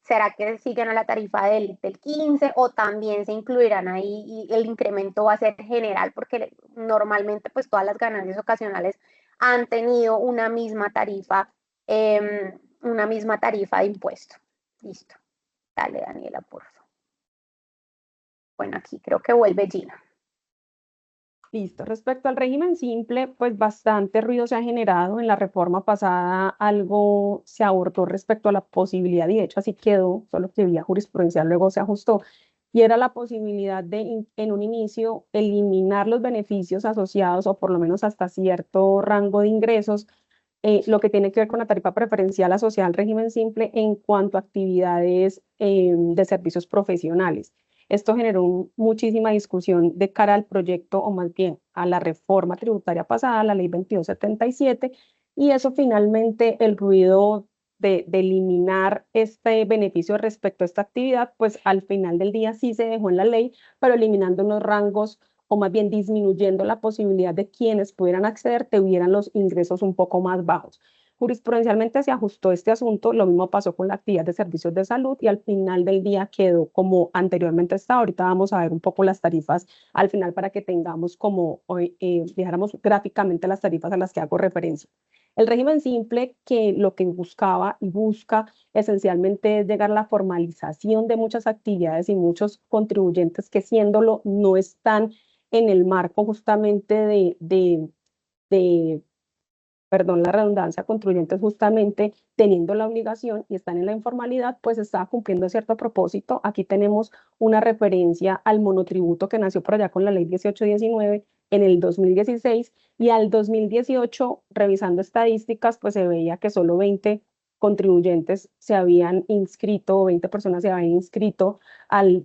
¿Será que siguen a la tarifa del 15 o también se incluirán ahí y el incremento va a ser general? Porque normalmente pues todas las ganancias ocasionales han tenido una misma tarifa de impuesto. Listo. Dale, Daniela, por favor. Bueno, aquí creo que vuelve Gina. Listo. Respecto al régimen simple, pues bastante ruido se ha generado. En la reforma pasada algo se abordó respecto a la posibilidad, y de hecho así quedó, solo que vía jurisprudencial luego se ajustó, y era la posibilidad de en un inicio eliminar los beneficios asociados o por lo menos hasta cierto rango de ingresos, lo que tiene que ver con la tarifa preferencial asociada al régimen simple en cuanto a actividades de servicios profesionales. Esto generó muchísima discusión de cara al proyecto, o más bien a la reforma tributaria pasada, la ley 2277, y eso finalmente el ruido de eliminar este beneficio respecto a esta actividad, pues al final del día sí se dejó en la ley, pero eliminando unos rangos o más bien disminuyendo la posibilidad de quienes pudieran acceder tuvieran los ingresos un poco más bajos. Jurisprudencialmente se ajustó este asunto, lo mismo pasó con la actividad de servicios de salud y al final del día quedó como anteriormente estaba. Ahorita vamos a ver un poco las tarifas al final para que tengamos como, dejáramos gráficamente las tarifas a las que hago referencia. El régimen simple, que lo que buscaba y busca esencialmente es llegar a la formalización de muchas actividades y muchos contribuyentes que siéndolo no están en el marco justamente de perdón la redundancia, contribuyentes justamente teniendo la obligación y están en la informalidad, pues está cumpliendo cierto propósito. Aquí tenemos una referencia al monotributo que nació por allá con la ley 1819 en el 2016 y al 2018, revisando estadísticas, pues se veía que solo 20 contribuyentes se habían inscrito, 20 personas se habían inscrito al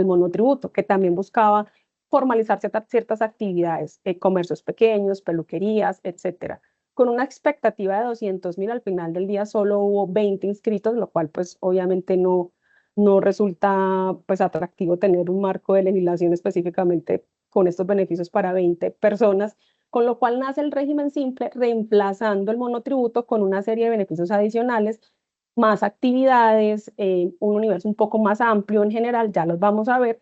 monotributo, que también buscaba formalizar ciertas actividades, comercios pequeños, peluquerías, etcétera. Con una expectativa de 200.000, al final del día solo hubo 20 inscritos, lo cual pues obviamente no resulta pues atractivo tener un marco de legislación específicamente con estos beneficios para 20 personas, con lo cual nace el régimen simple reemplazando el monotributo con una serie de beneficios adicionales, más actividades, un universo un poco más amplio en general, ya los vamos a ver,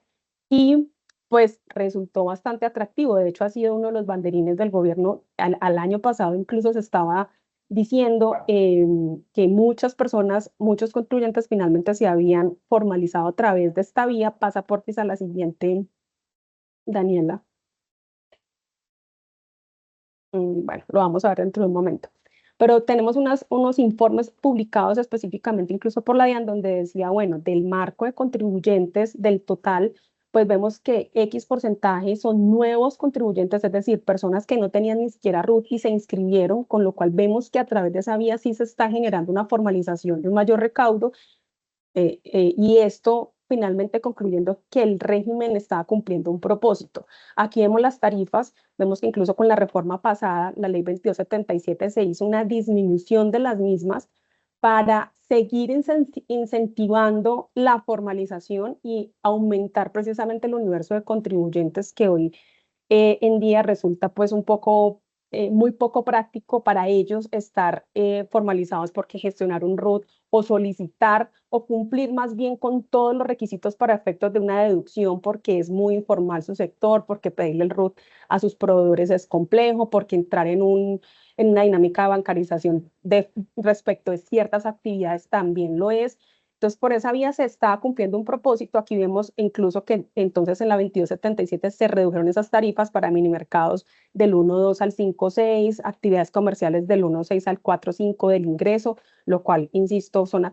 y pues resultó bastante atractivo. De hecho, ha sido uno de los banderines del gobierno. Al año pasado incluso se estaba diciendo que muchas personas, muchos contribuyentes finalmente se habían formalizado a través de esta vía. Pasa porfis a la siguiente, Daniela. Bueno, lo vamos a ver dentro de un momento. Pero tenemos unos informes publicados específicamente incluso por la DIAN donde decía, bueno, del marco de contribuyentes del total, pues vemos que X porcentaje son nuevos contribuyentes, es decir, personas que no tenían ni siquiera RUT y se inscribieron, con lo cual vemos que a través de esa vía sí se está generando una formalización de un mayor recaudo, y esto finalmente concluyendo que el régimen estaba cumpliendo un propósito. Aquí vemos las tarifas, vemos que incluso con la reforma pasada, la ley 2277, se hizo una disminución de las mismas para seguir incentivando la formalización y aumentar precisamente el universo de contribuyentes que hoy en día resulta pues un poco, muy poco práctico para ellos estar formalizados, porque gestionar un RUT o solicitar o cumplir más bien con todos los requisitos para efectos de una deducción, porque es muy informal su sector, porque pedirle el RUT a sus proveedores es complejo, porque entrar en una dinámica de bancarización respecto de ciertas actividades también lo es. Entonces, por esa vía se está cumpliendo un propósito. Aquí vemos incluso que entonces en la 2277 se redujeron esas tarifas para minimercados del 1.2 al 5.6, actividades comerciales del 1.6 al 4.5 del ingreso, lo cual, insisto, son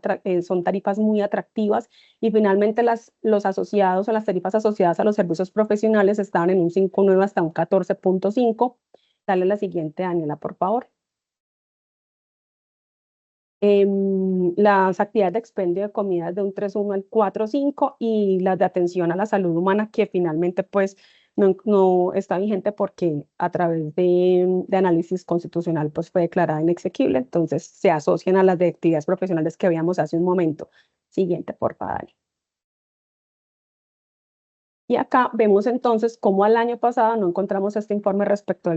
tarifas muy atractivas. Y finalmente los asociados o las tarifas asociadas a los servicios profesionales estaban en un 5.9 hasta un 14.5. Dale la siguiente, Daniela, por favor. Las actividades de expendio de comidas de un 3.1 al 4.5 y las de atención a la salud humana, que finalmente pues no está vigente porque a través de análisis constitucional pues fue declarada inexequible, entonces se asocian a las de actividades profesionales que veíamos hace un momento. Siguiente, por favor. Y acá vemos entonces cómo al año pasado no encontramos este informe respecto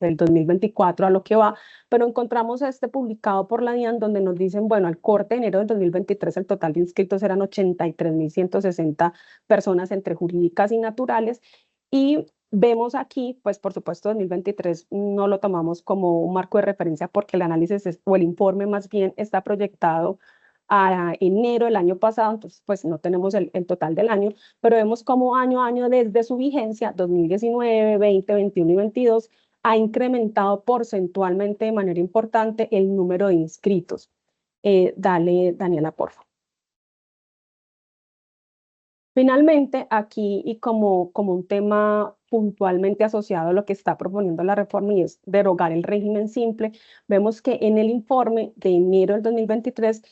del 2024 a lo que va, pero encontramos este publicado por la DIAN donde nos dicen, bueno, al corte de enero del 2023 el total de inscritos eran 83.160 personas entre jurídicas y naturales, y vemos aquí, pues por supuesto 2023 no lo tomamos como un marco de referencia porque el análisis o el informe más bien está proyectado a enero del año pasado, entonces pues no tenemos el total del año, pero vemos como año a año desde su vigencia, 2019, 20, 21 y 22, ha incrementado porcentualmente de manera importante el número de inscritos. Dale, Daniela, por favor. Finalmente, aquí y como un tema puntualmente asociado a lo que está proponiendo la reforma y es derogar el régimen simple, vemos que en el informe de enero del 2023,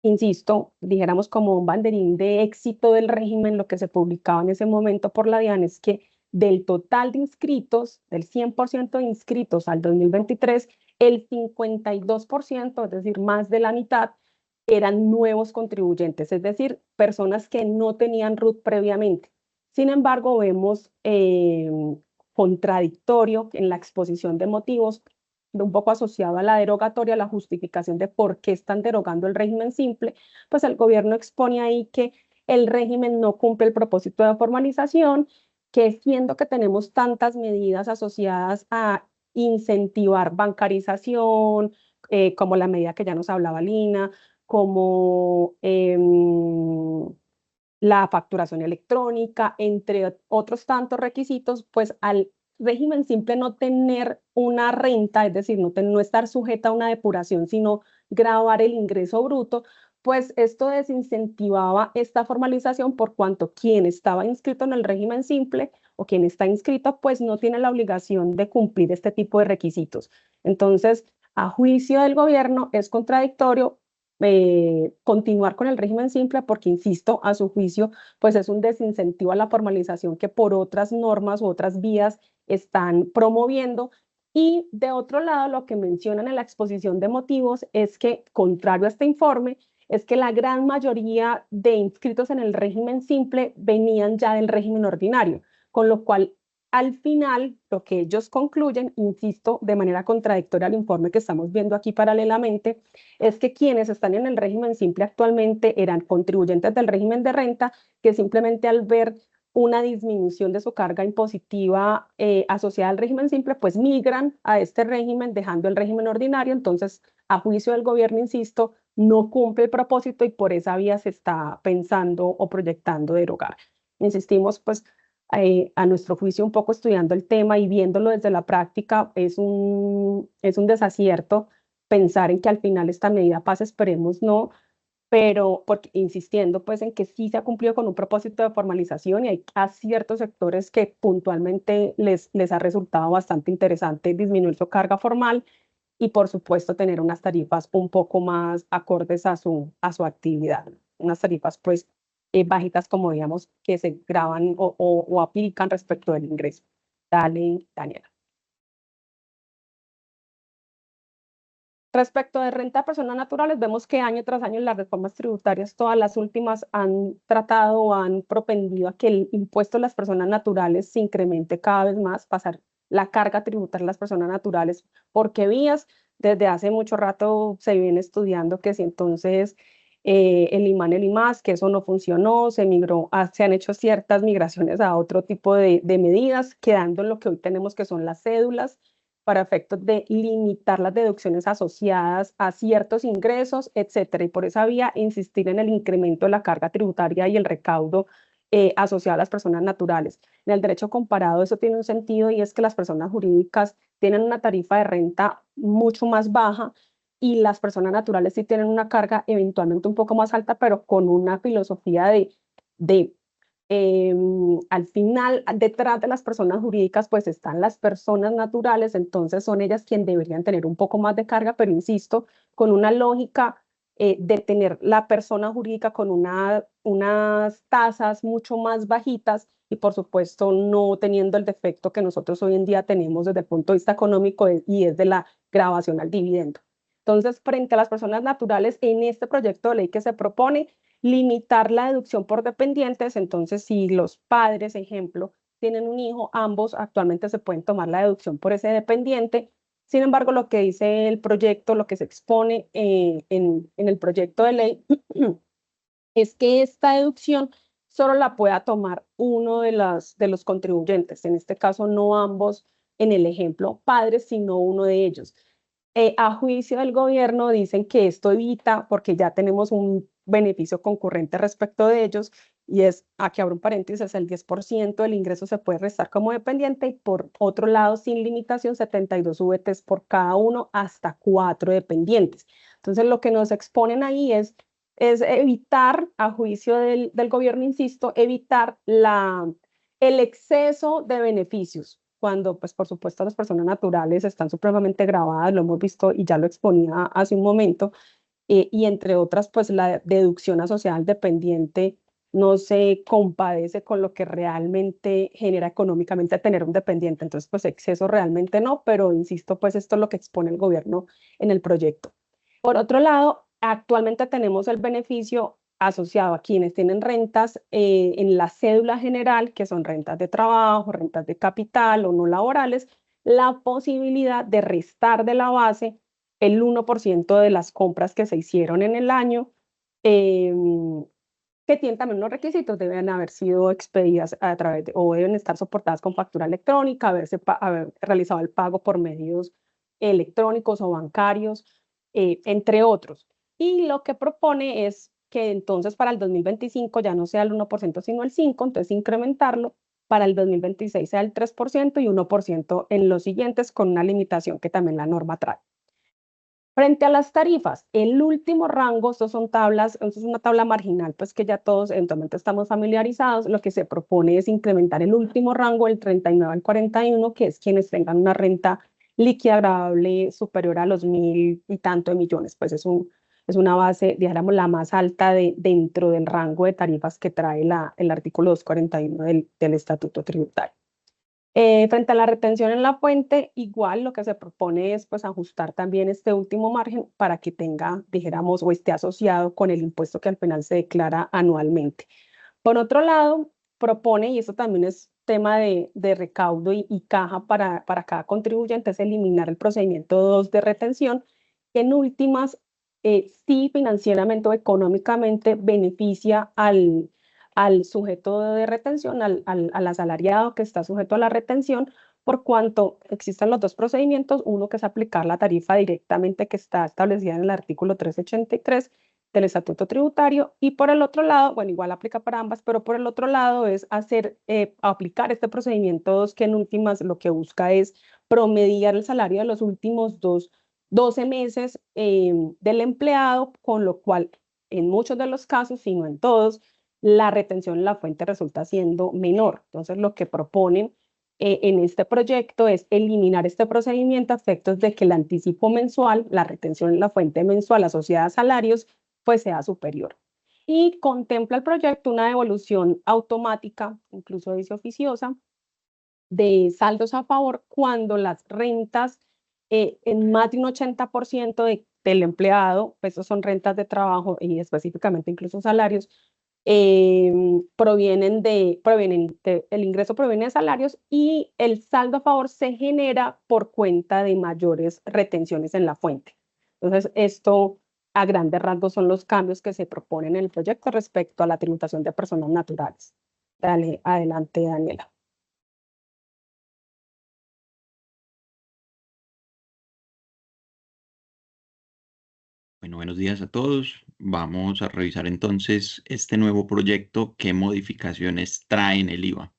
insisto, dijéramos como un banderín de éxito del régimen, lo que se publicaba en ese momento por la DIAN es que del total de inscritos, del 100% de inscritos al 2023, el 52%, es decir, más de la mitad, eran nuevos contribuyentes, es decir, personas que no tenían RUT previamente. Sin embargo, vemos contradictorio en la exposición de motivos, un poco asociado a la derogatoria, la justificación de por qué están derogando el régimen simple, pues el gobierno expone ahí que el régimen no cumple el propósito de formalización, que siendo que tenemos tantas medidas asociadas a incentivar bancarización, como la medida que ya nos hablaba Lina, como la facturación electrónica, entre otros tantos requisitos, pues al régimen simple no tener una renta, es decir, no estar sujeta a una depuración, sino gravar el ingreso bruto, pues esto desincentivaba esta formalización por cuanto quien estaba inscrito en el régimen simple o quien está inscrito, pues no tiene la obligación de cumplir este tipo de requisitos. Entonces, a juicio del gobierno, es contradictorio continuar con el régimen simple porque, insisto, a su juicio, pues es un desincentivo a la formalización que por otras normas u otras vías están promoviendo. Y de otro lado, lo que mencionan en la exposición de motivos es que, contrario a este informe, es que la gran mayoría de inscritos en el régimen simple venían ya del régimen ordinario, con lo cual al final, lo que ellos concluyen, insisto, de manera contradictoria al informe que estamos viendo aquí paralelamente, es que quienes están en el régimen simple actualmente eran contribuyentes del régimen de renta que simplemente al ver una disminución de su carga impositiva asociada al régimen simple, pues migran a este régimen dejando el régimen ordinario. Entonces, a juicio del gobierno, insisto, no cumple el propósito y por esa vía se está pensando o proyectando derogar. Insistimos, pues, a nuestro juicio, un poco estudiando el tema y viéndolo desde la práctica, es un desacierto pensar en que al final esta medida pase, esperemos no, pero porque, insistiendo pues en que sí se ha cumplido con un propósito de formalización y hay a ciertos sectores que puntualmente les ha resultado bastante interesante disminuir su carga formal y por supuesto tener unas tarifas un poco más acordes a su actividad, unas tarifas pues bajitas como digamos que se graban o aplican respecto del ingreso. Dale, Daniela. Respecto de renta a personas naturales, vemos que año tras año las reformas tributarias, todas las últimas, han tratado o han propendido a que el impuesto a las personas naturales se incremente cada vez más, pasar la carga tributaria a las personas naturales. ¿Por qué vías? Desde hace mucho rato se viene estudiando que si entonces el IMAN, el IMAS, que eso no funcionó, se migró, se han hecho ciertas migraciones a otro tipo de medidas, quedando en lo que hoy tenemos que son las cédulas, para efectos de limitar las deducciones asociadas a ciertos ingresos, etcétera. Y por esa vía, insistir en el incremento de la carga tributaria y el recaudo asociado a las personas naturales. En el derecho comparado eso tiene un sentido y es que las personas jurídicas tienen una tarifa de renta mucho más baja y las personas naturales sí tienen una carga eventualmente un poco más alta, pero con una filosofía de al final, detrás de las personas jurídicas, pues están las personas naturales, entonces son ellas quienes deberían tener un poco más de carga, pero insisto, con una lógica de tener la persona jurídica con unas tasas mucho más bajitas y por supuesto no teniendo el defecto que nosotros hoy en día tenemos desde el punto de vista económico y es de la grabación al dividendo. Entonces, frente a las personas naturales, en este proyecto de ley que se propone, limitar la deducción por dependientes, entonces si los padres, ejemplo, tienen un hijo, ambos actualmente se pueden tomar la deducción por ese dependiente. Sin embargo, lo que dice el proyecto, lo que se expone en el proyecto de ley es que esta deducción solo la pueda tomar uno de los contribuyentes, en este caso no ambos en el ejemplo padres, sino uno de ellos. A juicio del gobierno dicen que esto evita, porque ya tenemos un beneficio concurrente respecto de ellos, y es, aquí abro un paréntesis, el 10% del ingreso se puede restar como dependiente y por otro lado, sin limitación, 72 VTs por cada uno hasta 4 dependientes. Entonces, lo que nos exponen ahí es evitar, a juicio del gobierno, insisto, evitar el exceso de beneficios, cuando, pues, por supuesto, las personas naturales están supremamente gravadas, lo hemos visto y ya lo exponía hace un momento, y entre otras, pues, la deducción asociada al dependiente no se compadece con lo que realmente genera económicamente tener un dependiente. Entonces, pues, exceso realmente no, pero insisto, pues, esto es lo que expone el gobierno en el proyecto. Por otro lado, actualmente tenemos el beneficio asociado a quienes tienen rentas en la cédula general, que son rentas de trabajo, rentas de capital o no laborales, la posibilidad de restar de la base el 1% de las compras que se hicieron en el año, que tienen también unos requisitos, deben haber sido expedidas a través de, o deben estar soportadas con factura electrónica, haber realizado el pago por medios electrónicos o bancarios, entre otros. Y lo que propone es que entonces para el 2025 ya no sea el 1%, sino el 5%, entonces incrementarlo, para el 2026 sea el 3% y 1% en los siguientes, con una limitación que también la norma trae. Frente a las tarifas, el último rango, estos son tablas, esto es una tabla marginal, pues que ya todos eventualmente estamos familiarizados. Lo que se propone es incrementar el último rango, del 39 al 41, que es quienes tengan una renta líquida agradable superior a los 1.000 y tanto de millones. Pues es una base, digamos, la más alta dentro del rango de tarifas que trae el artículo 241 del Estatuto Tributario. Frente a la retención en la fuente, igual lo que se propone es, pues, ajustar también este último margen para que tenga, dijéramos, o esté asociado con el impuesto que al final se declara anualmente. Por otro lado, propone, y esto también es tema de recaudo y caja para cada contribuyente, es eliminar el procedimiento 2 de retención, que en últimas, sí financieramente o económicamente beneficia al sujeto de retención, al asalariado que está sujeto a la retención, por cuanto existen los dos procedimientos, uno que es aplicar la tarifa directamente que está establecida en el artículo 383 del Estatuto Tributario, y por el otro lado, bueno, igual aplica para ambas, pero por el otro lado es aplicar este procedimiento 2, que en últimas lo que busca es promediar el salario de los últimos 12 meses del empleado, con lo cual en muchos de los casos, si no en todos, la retención en la fuente resulta siendo menor. Entonces, lo que proponen en este proyecto es eliminar este procedimiento a efectos de que el anticipo mensual, la retención en la fuente mensual asociada a salarios, pues sea superior. Y contempla el proyecto una devolución automática, incluso dice oficiosa, de saldos a favor cuando las rentas en más de un 80% del empleado, pues eso son rentas de trabajo y específicamente incluso salarios, el ingreso proviene de salarios y el saldo a favor se genera por cuenta de mayores retenciones en la fuente. Entonces, esto a grandes rasgos son los cambios que se proponen en el proyecto respecto a la tributación de personas naturales. Dale, adelante, Daniela. Bueno, buenos días a todos. Vamos a revisar entonces este nuevo proyecto, qué modificaciones trae en el IVA.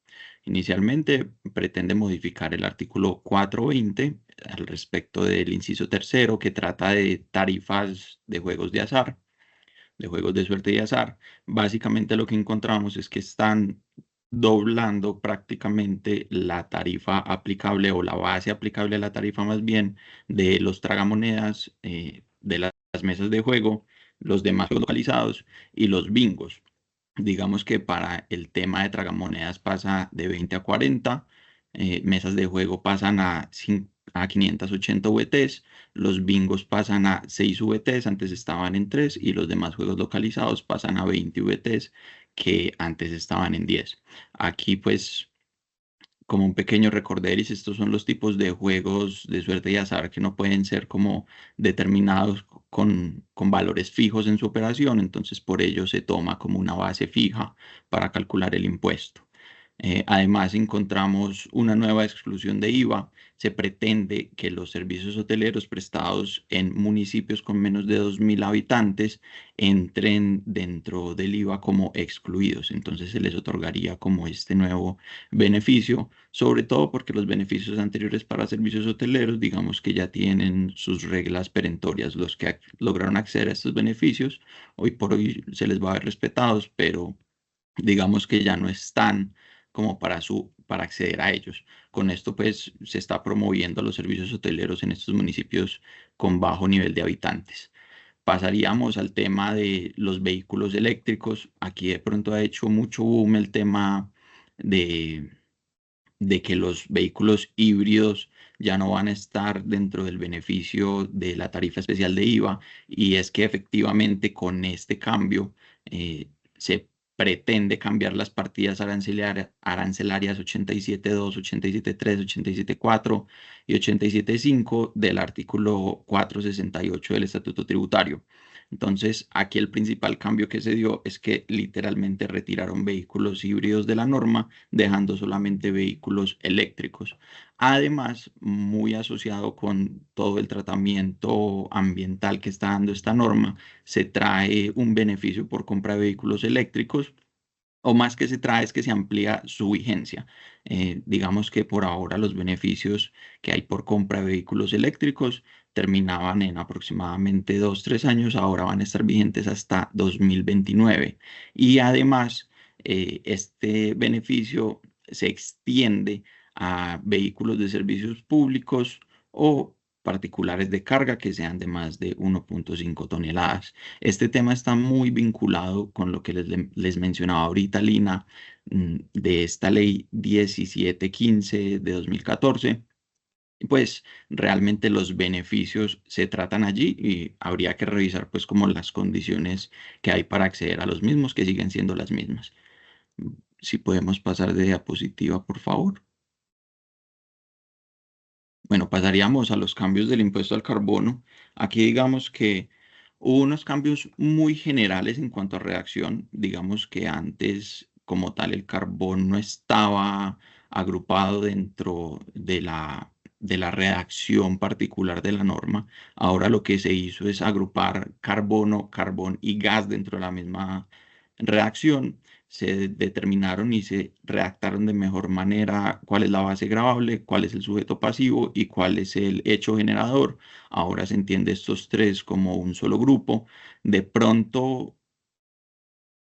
Inicialmente pretende modificar el artículo 420 al respecto del inciso tercero, que trata de tarifas de juegos de azar, de juegos de suerte y azar. Básicamente lo que encontramos es que están doblando prácticamente la tarifa aplicable, o la base aplicable a la tarifa más bien, de los tragamonedas, de las mesas de juego, los demás juegos localizados y los bingos. Digamos que para el tema de tragamonedas pasa de 20 a 40, mesas de juego pasan a 580 VTs, los bingos pasan a 6 VTs, antes estaban en 3, y los demás juegos localizados pasan a 20 VTs, que antes estaban en 10. Aquí pues como un pequeño recorderis, estos son los tipos de juegos de suerte y azar que no pueden ser como determinados con valores fijos en su operación, entonces por ello se toma como una base fija para calcular el impuesto. Además, encontramos una nueva exclusión de IVA. Se pretende que los servicios hoteleros prestados en municipios con menos de 2.000 habitantes entren dentro del IVA como excluidos. Entonces se les otorgaría como este nuevo beneficio, sobre todo porque los beneficios anteriores para servicios hoteleros, digamos que ya tienen sus reglas perentorias. Los que lograron acceder a estos beneficios, hoy por hoy se les va a ver respetados, pero digamos que ya no están como para acceder a ellos. Con esto, pues, se está promoviendo los servicios hoteleros en estos municipios con bajo nivel de habitantes. Pasaríamos al tema de los vehículos eléctricos. Aquí de pronto ha hecho mucho boom el tema de, de que los vehículos híbridos ya no van a estar dentro del beneficio de la tarifa especial de IVA, y es que efectivamente con este cambio se pretende cambiar las partidas arancelarias 87.2, 87.3, 87.4 y 87.5 del artículo 468 del Estatuto Tributario. Entonces, aquí el principal cambio que se dio es que literalmente retiraron vehículos híbridos de la norma, dejando solamente vehículos eléctricos. Además, muy asociado con todo el tratamiento ambiental que está dando esta norma, se trae un beneficio por compra de vehículos eléctricos, o más que se trae es que se amplía su vigencia. Digamos que por ahora los beneficios que hay por compra de vehículos eléctricos terminaban en aproximadamente 2, 3 años, ahora van a estar vigentes hasta 2029. Y además, este beneficio se extiende a vehículos de servicios públicos o particulares de carga que sean de más de 1.5 toneladas. Este tema está muy vinculado con lo que les mencionaba ahorita, Lina, de esta ley 1715 de 2014. Pues realmente los beneficios se tratan allí y habría que revisar pues como las condiciones que hay para acceder a los mismos, que siguen siendo las mismas. Si podemos pasar de diapositiva, por favor. Bueno, pasaríamos a los cambios del impuesto al carbono. Aquí digamos que hubo unos cambios muy generales en cuanto a redacción. Digamos que antes, como tal, el carbón no estaba agrupado dentro de la redacción particular de la norma. Ahora lo que se hizo es agrupar carbono, carbón y gas dentro de la misma redacción. Se determinaron y se redactaron de mejor manera cuál es la base gravable, cuál es el sujeto pasivo y cuál es el hecho generador. Ahora se entiende estos tres como un solo grupo. De pronto,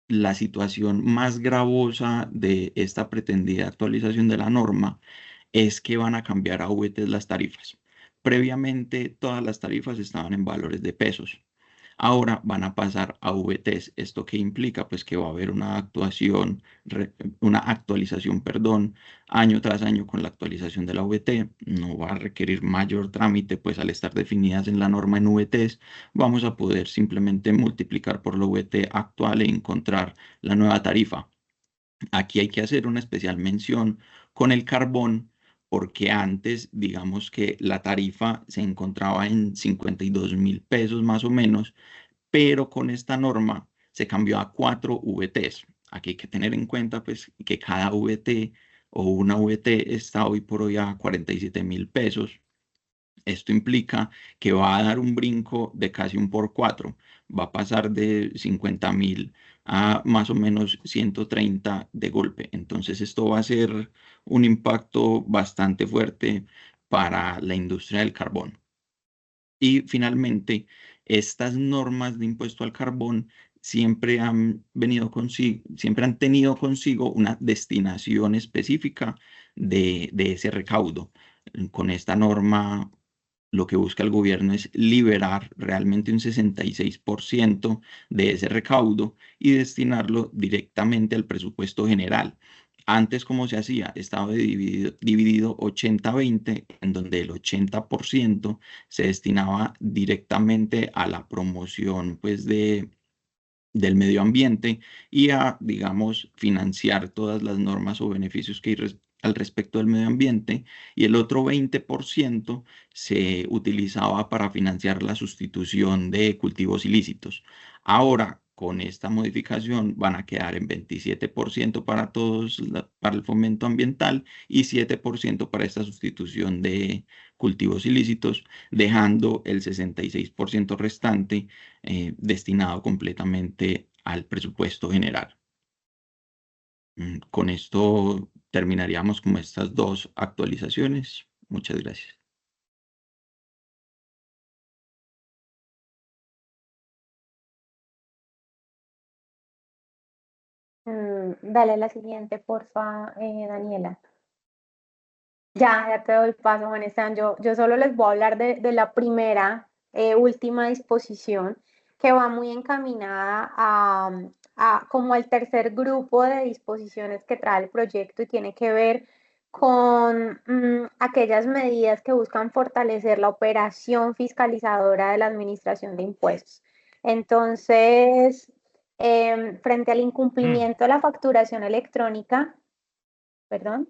la situación más gravosa de esta pretendida actualización de la norma es que van a cambiar a VTs las tarifas. Previamente, todas las tarifas estaban en valores de pesos. Ahora van a pasar a VTs. ¿Esto qué implica? Pues que va a haber una actualización, perdón, año tras año con la actualización de la VT. No va a requerir mayor trámite, pues al estar definidas en la norma en VTs, vamos a poder simplemente multiplicar por la VT actual e encontrar la nueva tarifa. Aquí hay que hacer una especial mención con el carbón, porque antes, digamos que la tarifa se encontraba en 52.000 pesos más o menos, pero con esta norma se cambió a 4 VTs. Aquí hay que tener en cuenta pues, que cada VT o una VT está hoy por hoy a 47.000 pesos. Esto implica que va a dar un brinco de casi un por 4. Va a pasar de 50.000 a más o menos 130 de golpe. Entonces esto va a ser un impacto bastante fuerte para la industria del carbón. Y finalmente, estas normas de impuesto al carbón siempre han tenido consigo una destinación específica de ese recaudo. Con esta norma, lo que busca el gobierno es liberar realmente un 66% de ese recaudo y destinarlo directamente al presupuesto general. Antes, ¿cómo se hacía? Estaba dividido 80-20, en donde el 80% se destinaba directamente a la promoción pues, del medio ambiente y a, digamos, financiar todas las normas o beneficios que al respecto del medio ambiente y el otro 20% se utilizaba para financiar la sustitución de cultivos ilícitos. Ahora, con esta modificación, van a quedar en 27% para todos, para el fomento ambiental y 7% para esta sustitución de cultivos ilícitos, dejando el 66% restante destinado completamente al presupuesto general. Con esto terminaríamos con estas dos actualizaciones. Muchas gracias. Dale la siguiente, porfa, Daniela. Ya te doy paso, Juan Esteban. Yo solo les voy a hablar de la primera, última disposición, que va muy encaminada a como el tercer grupo de disposiciones que trae el proyecto y tiene que ver con aquellas medidas que buscan fortalecer la operación fiscalizadora de la Administración de Impuestos. Entonces, frente al incumplimiento de la facturación electrónica, perdón.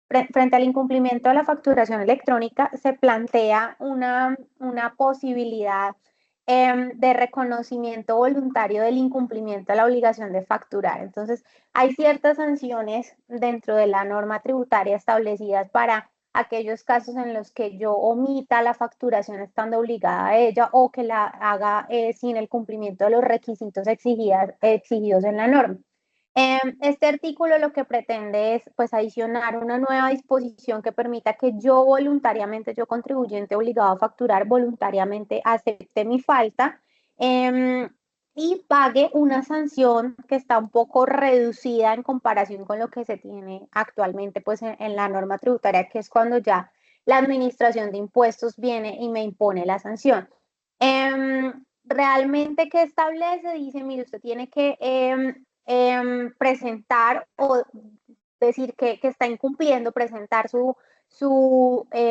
Frente al incumplimiento de la facturación electrónica, se plantea una posibilidad de reconocimiento voluntario del incumplimiento de la obligación de facturar. Entonces, hay ciertas sanciones dentro de la norma tributaria establecidas para aquellos casos en los que yo omita la facturación estando obligada a ella o que la haga sin el cumplimiento de los requisitos exigidos en la norma. Este artículo lo que pretende es pues adicionar una nueva disposición que permita que yo voluntariamente, yo contribuyente obligado a facturar voluntariamente, acepte mi falta y pague una sanción que está un poco reducida en comparación con lo que se tiene actualmente pues en la norma tributaria, que es cuando ya la administración de impuestos viene y me impone la sanción. Realmente, ¿qué establece? Dice, mire, usted tiene que presentar o decir que está incumpliendo, presentar su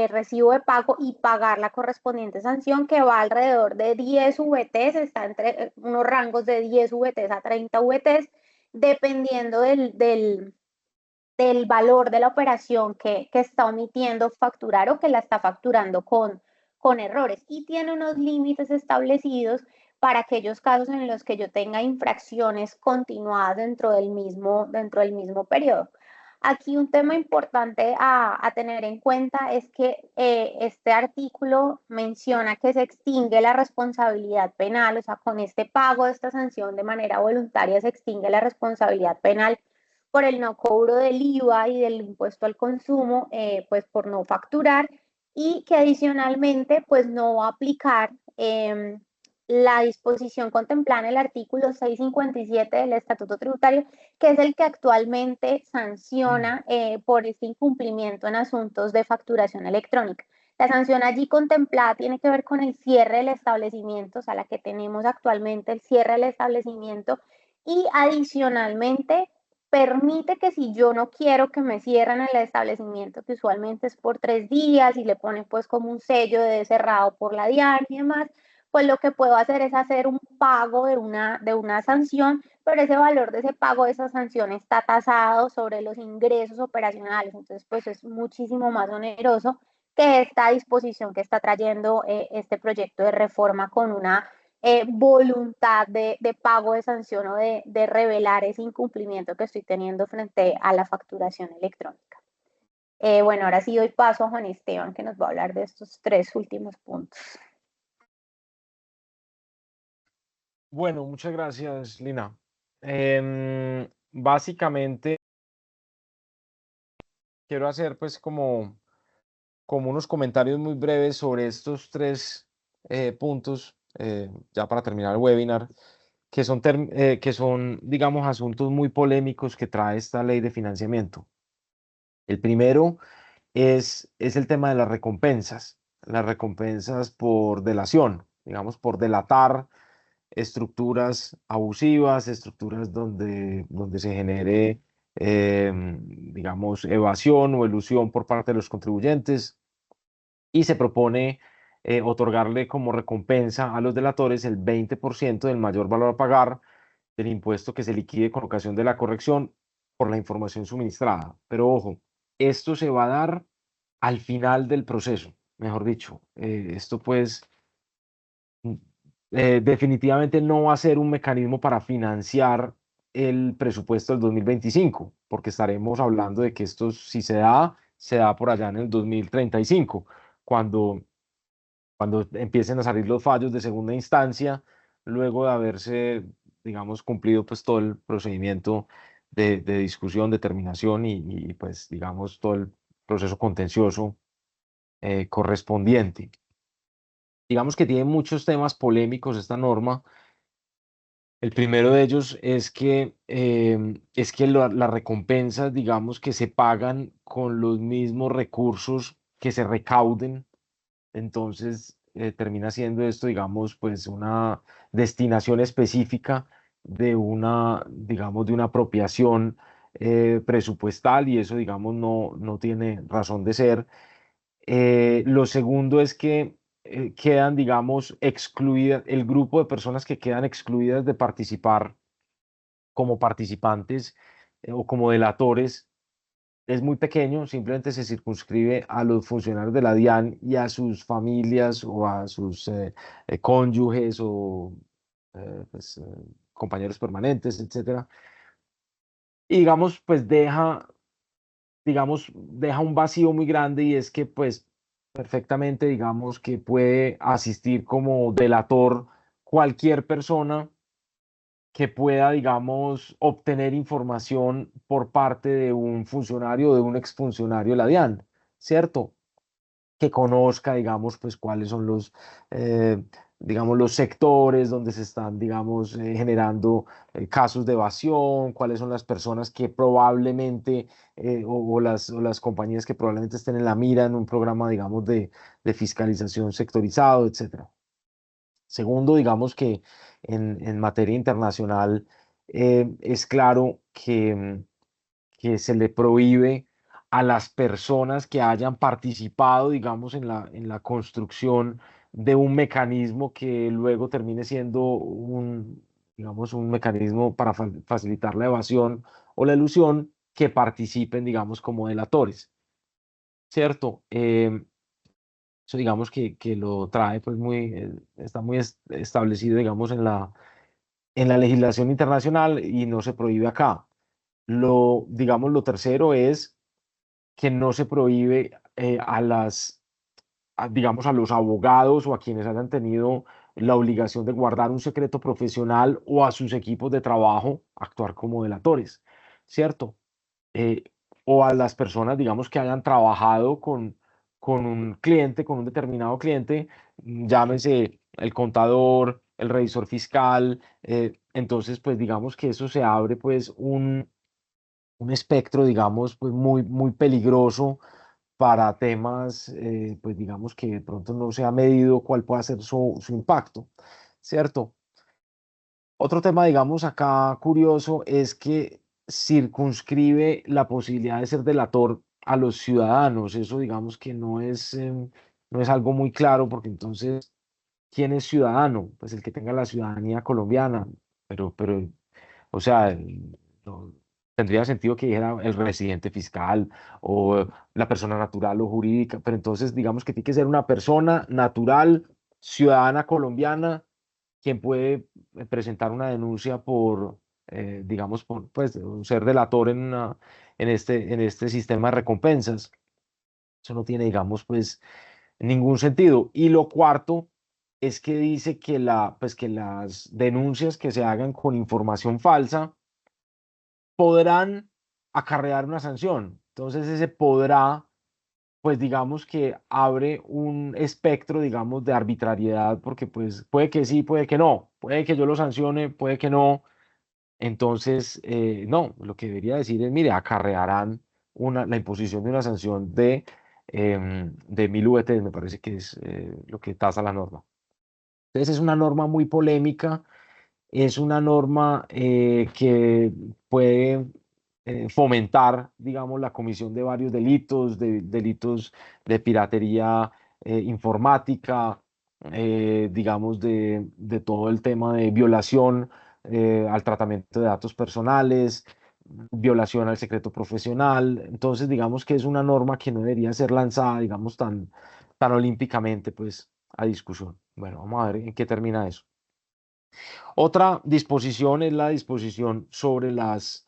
recibo de pago y pagar la correspondiente sanción, que va alrededor de 10 VTs, está entre unos rangos de 10 VTs a 30 VTs, dependiendo del valor de la operación que está omitiendo facturar o que la está facturando con errores. Y tiene unos límites establecidos para aquellos casos en los que yo tenga infracciones continuadas dentro del mismo periodo. Aquí un tema importante a tener en cuenta es que este artículo menciona que se extingue la responsabilidad penal, o sea, con este pago de esta sanción de manera voluntaria se extingue la responsabilidad penal por el no cobro del IVA y del impuesto al consumo, pues por no facturar, y que adicionalmente pues no va a aplicar la disposición contemplada en el artículo 657 del Estatuto Tributario, que es el que actualmente sanciona por este incumplimiento en asuntos de facturación electrónica. La sanción allí contemplada tiene que ver con el cierre del establecimiento, o sea, la que tenemos actualmente, el cierre del establecimiento, y adicionalmente permite que si yo no quiero que me cierren el establecimiento, que usualmente es por 3 días y le ponen pues como un sello de cerrado por la DIAN y demás, pues lo que puedo hacer es hacer un pago de una sanción, pero ese valor de ese pago de esa sanción está tasado sobre los ingresos operacionales, entonces pues es muchísimo más oneroso que esta disposición que está trayendo este proyecto de reforma con una voluntad de pago de sanción o de revelar ese incumplimiento que estoy teniendo frente a la facturación electrónica. Bueno, ahora sí doy paso a Juan Esteban, que nos va a hablar de estos 3 últimos puntos. Bueno, muchas gracias, Lina. Básicamente, quiero hacer pues como unos comentarios muy breves sobre estos 3 puntos, ya para terminar el webinar, que son, digamos, asuntos muy polémicos que trae esta ley de financiamiento. El primero es el tema de las recompensas por delación, digamos, por delatar estructuras abusivas, estructuras donde se genere, digamos, evasión o elusión por parte de los contribuyentes, y se propone otorgarle como recompensa a los delatores el 20% del mayor valor a pagar del impuesto que se liquide con ocasión de la corrección, por la información suministrada. Pero ojo, esto se va a dar al final del proceso, mejor dicho. Esto pues mm, definitivamente no va a ser un mecanismo para financiar el presupuesto del 2025, porque estaremos hablando de que esto, si se da por allá en el 2035, cuando, cuando empiecen a salir los fallos de segunda instancia, luego de haberse, digamos, cumplido pues todo el procedimiento de discusión, determinación y, pues, digamos, todo el proceso contencioso correspondiente. Digamos que tiene muchos temas polémicos esta norma. El primero de ellos es que las recompensas, digamos, que se pagan con los mismos recursos que se recauden. Entonces, termina siendo esto, digamos, pues una destinación específica de una, digamos, de una apropiación presupuestal, y eso, digamos, no tiene razón de ser. Lo segundo es que quedan, digamos, excluidas, el grupo de personas que quedan excluidas de participar como participantes o como delatores es muy pequeño, simplemente se circunscribe a los funcionarios de la DIAN y a sus familias o a sus cónyuges o pues, compañeros permanentes, etcétera. Y digamos, pues deja un vacío muy grande, y es que pues perfectamente, digamos, que puede asistir como delator cualquier persona que pueda, digamos, obtener información por parte de un funcionario o de un exfuncionario de la DIAN, ¿cierto? Que conozca, digamos, pues cuáles son eh, digamos, los sectores donde se están, digamos, generando casos de evasión, cuáles son las personas que probablemente, o las compañías que probablemente estén en la mira en un programa, digamos, de fiscalización sectorizado, etcétera. Segundo, digamos que en materia internacional es claro que se le prohíbe a las personas que hayan participado, digamos, en la construcción de un mecanismo que luego termine siendo digamos, un mecanismo para facilitar la evasión o la elusión, que participen, digamos, como delatores, ¿cierto? Eso digamos que lo trae pues está muy establecido, digamos, en la legislación internacional, y no se prohíbe acá. Digamos, lo tercero es que no se prohíbe digamos, a los abogados o a quienes hayan tenido la obligación de guardar un secreto profesional, o a sus equipos de trabajo actuar como delatores, ¿cierto? eh, o a las personas, digamos, que hayan trabajado con un cliente, con un determinado cliente, llámese el contador, el revisor fiscal. Entonces, pues digamos que eso se abre pues un espectro, digamos, pues muy peligroso para temas, pues digamos que de pronto no se ha medido cuál puede ser su impacto, ¿cierto? Otro tema, digamos, acá curioso, es que circunscribe la posibilidad de ser delator a los ciudadanos. Eso, digamos, que no es algo muy claro, porque entonces, ¿quién es ciudadano? Pues el que tenga la ciudadanía colombiana, pero, o sea, no- tendría sentido que dijera el residente fiscal o la persona natural o jurídica, pero entonces, digamos que tiene que ser una persona natural, ciudadana colombiana, quien puede presentar una denuncia por, digamos, por pues, ser delator en este sistema de recompensas. Eso no tiene, digamos, pues ningún sentido. Y lo cuarto es que dice que, pues, que las denuncias que se hagan con información falsa podrán acarrear una sanción. Entonces ese podrá, pues digamos que abre un espectro, digamos, de arbitrariedad, porque pues puede que sí, puede que no, puede que yo lo sancione, puede que no. Entonces, no, lo que debería decir es, mire, acarrearán la imposición de una sanción de 1000 UET, me parece que es lo que tasa la norma. Entonces es una norma muy polémica, es una norma que puede fomentar, digamos, la comisión de varios delitos, delitos de piratería informática, digamos, de todo el tema de violación al tratamiento de datos personales, violación al secreto profesional. Entonces, digamos que es una norma que no debería ser lanzada, digamos, tan olímpicamente, pues, a discusión. Bueno, vamos a ver en qué termina eso. Otra disposición es la disposición sobre los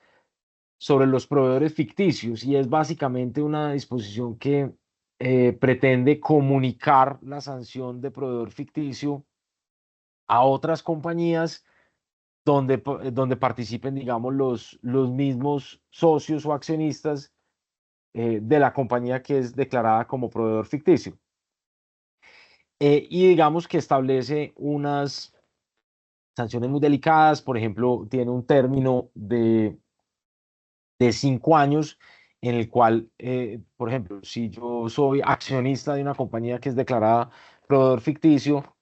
proveedores ficticios y es básicamente una disposición que pretende comunicar la sanción de proveedor ficticio a otras compañías donde participen, digamos, los mismos socios o accionistas de la compañía que es declarada como proveedor ficticio. Y digamos que establece unas sanciones muy delicadas, por ejemplo, tiene un término de 5 años en el cual, por ejemplo, si yo soy accionista de una compañía que es declarada proveedor ficticio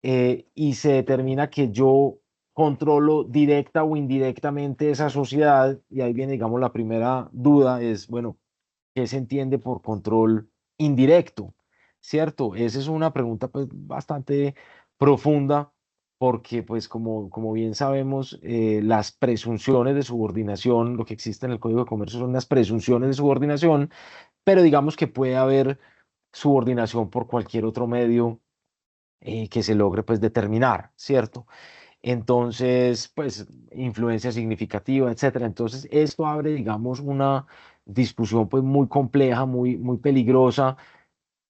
y se determina que yo controlo directa o indirectamente esa sociedad, y ahí viene, digamos, la primera duda, es, bueno, ¿qué se entiende por control indirecto? ¿Cierto? Esa es una pregunta pues bastante profunda porque pues como bien sabemos las presunciones de subordinación, lo que existe en el Código de Comercio son las presunciones de subordinación, pero digamos que puede haber subordinación por cualquier otro medio que se logre pues determinar, ¿cierto? Entonces, pues, influencia significativa, etcétera. Entonces, esto abre, digamos, una discusión, pues, muy compleja, muy peligrosa,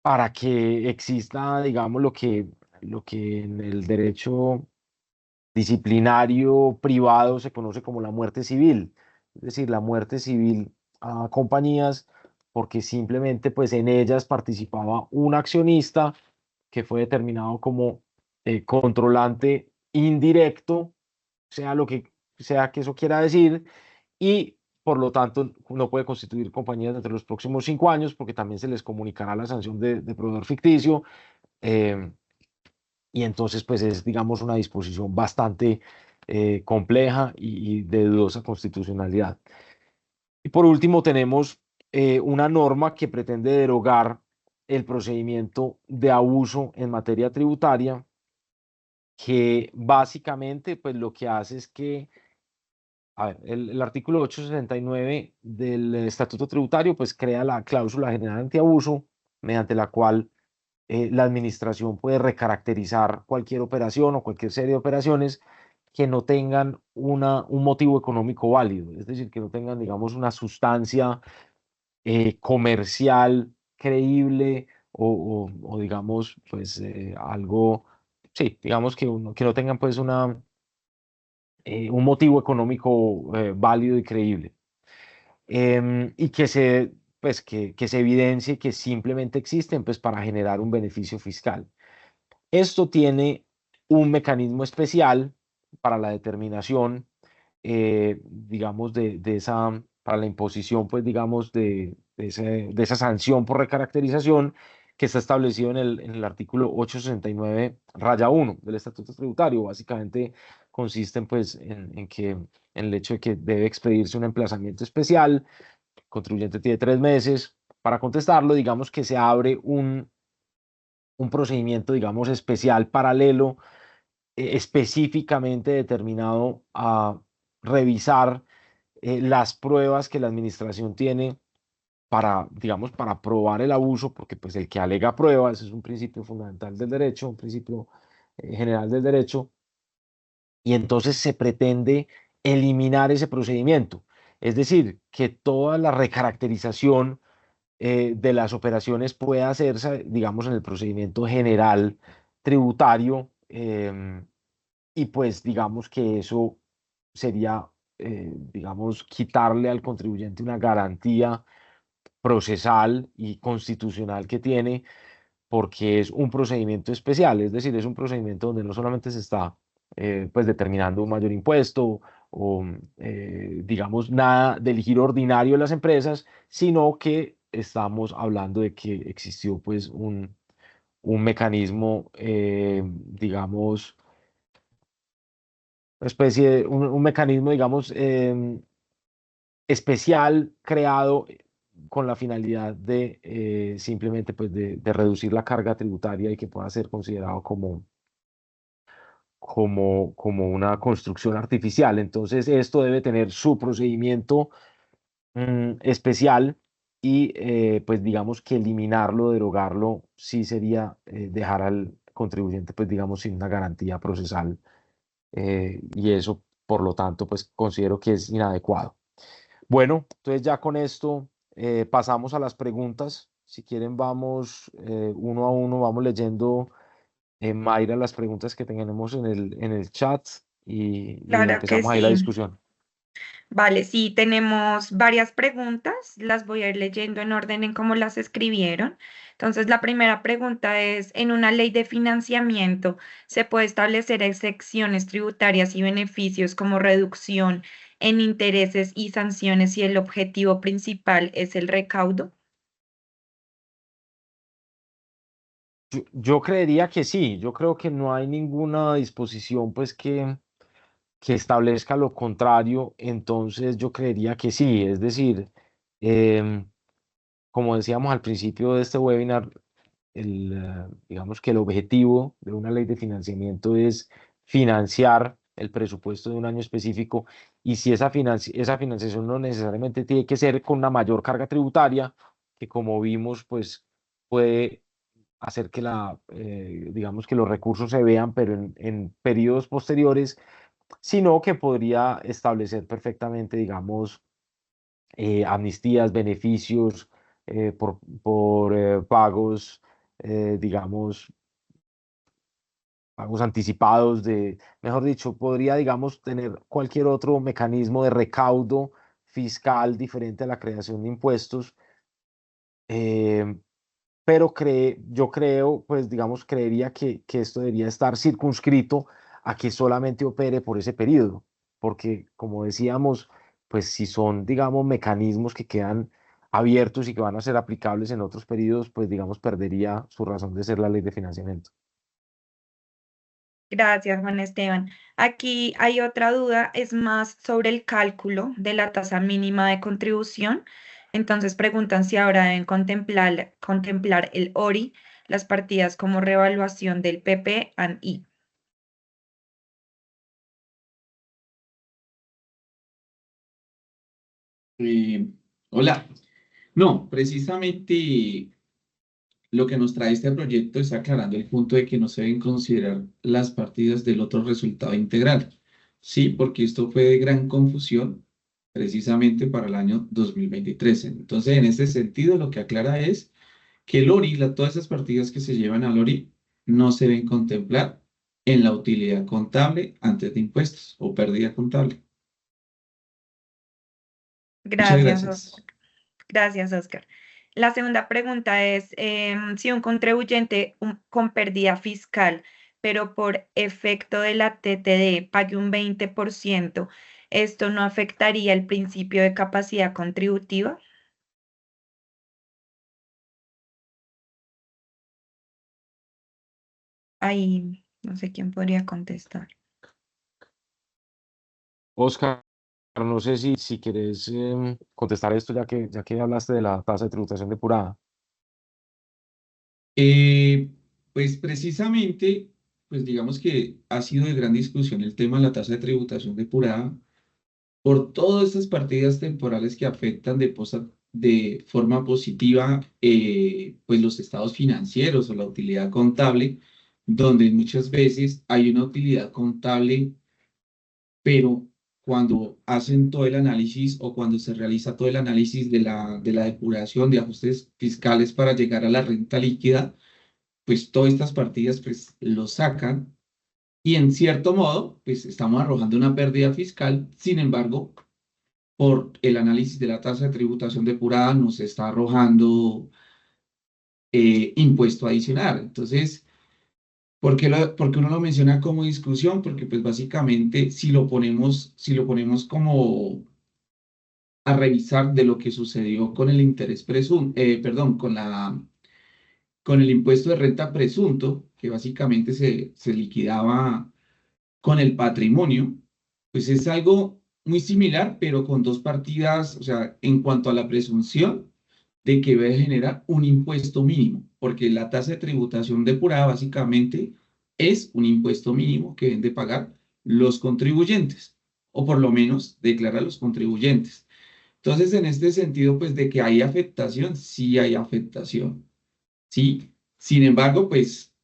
para que exista, digamos, lo que en el derecho disciplinario privado se conoce como la muerte civil, es decir, la muerte civil a compañías, porque simplemente, pues, en ellas participaba un accionista que fue determinado como controlante indirecto, sea lo que sea que eso quiera decir, y por lo tanto no puede constituir compañías entre los próximos 5 años porque también se les comunicará la sanción de proveedor ficticio. eh, y entonces pues es, digamos, una disposición bastante compleja y de dudosa constitucionalidad. Y por último tenemos una norma que pretende derogar el procedimiento de abuso en materia tributaria, que básicamente pues lo que hace es que, a ver, el artículo 869 del Estatuto Tributario pues crea la cláusula general antiabuso, mediante la cual la administración puede recaracterizar cualquier operación o cualquier serie de operaciones que no tengan un motivo económico válido, es decir, que no tengan, digamos, una sustancia comercial creíble o digamos, pues algo, sí, digamos que no tengan pues un motivo económico válido y creíble. Y que se evidencie que simplemente existen pues para generar un beneficio fiscal. Esto tiene un mecanismo especial para la determinación, digamos, para la imposición, pues, digamos, de esa sanción por recaracterización que está establecido en el artículo 869 raya 1 del Estatuto Tributario. Básicamente consiste, pues, en el hecho de que debe expedirse un emplazamiento especial, el contribuyente tiene 3 meses para contestarlo, digamos que se abre un procedimiento, digamos, especial, paralelo, específicamente determinado a revisar las pruebas que la administración tiene para, digamos, para probar el abuso, porque pues el que alega pruebas es un principio fundamental del derecho, un principio general del derecho, y entonces se pretende eliminar ese procedimiento. Es decir, que toda la recaracterización de las operaciones puede hacerse, digamos, en el procedimiento general tributario, y pues digamos que eso sería, digamos, quitarle al contribuyente una garantía procesal y constitucional que tiene, porque es un procedimiento especial, es decir, es un procedimiento donde no solamente se está pues determinando un mayor impuesto o digamos nada del giro ordinario de las empresas, sino que estamos hablando de que existió pues un mecanismo, digamos, una especie de un mecanismo, digamos, especial creado con la finalidad de simplemente pues de reducir la carga tributaria y que pueda ser considerado como una construcción artificial. Entonces, esto debe tener su procedimiento especial y pues digamos que eliminarlo, derogarlo, sí sería dejar al contribuyente pues digamos sin una garantía procesal y eso por lo tanto pues considero que es inadecuado. Bueno, entonces ya con esto pasamos a las preguntas. Si quieren vamos uno a uno, vamos leyendo Mayra las preguntas que tenemos en el chat y Claro que empezamos ahí la sí. discusión. Vale, sí, tenemos varias preguntas, las voy a ir leyendo en orden en cómo las escribieron. Entonces, la primera pregunta es, ¿en una ley de financiamiento se puede establecer excepciones tributarias y beneficios como reducción en intereses y sanciones si el objetivo principal es el recaudo? Yo creería que sí, yo creo que no hay ninguna disposición pues que establezca lo contrario, entonces yo creería que sí, es decir, em, como decíamos al principio de este webinar, digamos que el objetivo de una ley de financiamiento es financiar el presupuesto de un año específico y si esa financiación no necesariamente tiene que ser con una mayor carga tributaria, que como vimos pues puede hacer que digamos que los recursos se vean, pero en periodos posteriores, sino que podría establecer perfectamente, digamos, amnistías, beneficios por pagos, digamos, pagos anticipados mejor dicho, podría, digamos, tener cualquier otro mecanismo de recaudo fiscal diferente a la creación de impuestos. eh, pero yo creo, pues digamos, creería que esto debería estar circunscrito a que solamente opere por ese periodo, porque como decíamos, pues si son, digamos, mecanismos que quedan abiertos y que van a ser aplicables en otros periodos, pues digamos, perdería su razón de ser la ley de financiamiento. Gracias, Juan Esteban. Aquí hay otra duda, es más sobre el cálculo de la tasa mínima de contribución. Entonces preguntan si ahora deben contemplar el ORI, las partidas como revaluación del PP&I. Hola. No, precisamente lo que nos trae este proyecto es aclarando el punto de que no se deben considerar las partidas del otro resultado integral. Sí, porque esto fue de gran confusión precisamente para el año 2023. Entonces, en este sentido, lo que aclara es que el ORI, todas esas partidas que se llevan al ORI, no se deben contemplar en la utilidad contable antes de impuestos o pérdida contable. Muchas Gracias, gracias. Oscar. Gracias, Oscar. La segunda pregunta es, si un contribuyente con pérdida fiscal, pero por efecto de la TTD pague un 20%, ¿esto no afectaría el principio de capacidad contributiva? Ahí no sé quién podría contestar. Oscar, no sé si querés contestar esto ya que hablaste de la tasa de tributación depurada. Eh, pues precisamente, pues digamos que ha sido de gran discusión el tema de la tasa de tributación depurada por todas estas partidas temporales que afectan de forma positiva pues los estados financieros o la utilidad contable, donde muchas veces hay una utilidad contable, pero cuando hacen todo el análisis o cuando se realiza todo el análisis de la depuración de ajustes fiscales para llegar a la renta líquida, pues todas estas partidas pues lo sacan y en cierto modo pues estamos arrojando una pérdida fiscal. Sin embargo, por el análisis de la tasa de tributación depurada nos está arrojando impuesto adicional. Entonces, ¿por qué uno lo menciona como discusión? Porque pues básicamente si lo ponemos como a revisar de lo que sucedió con el interés perdón, con el impuesto de renta presunto, que básicamente se liquidaba con el patrimonio, pues es algo muy similar, pero con dos partidas, o sea, en cuanto a la presunción de que debe generar un impuesto mínimo, porque la tasa de tributación depurada básicamente es un impuesto mínimo que deben de pagar los contribuyentes, o por lo menos declarar los contribuyentes. Entonces, en este sentido, pues de que hay afectación, sí hay afectación, ¿sí? Sin embargo, pues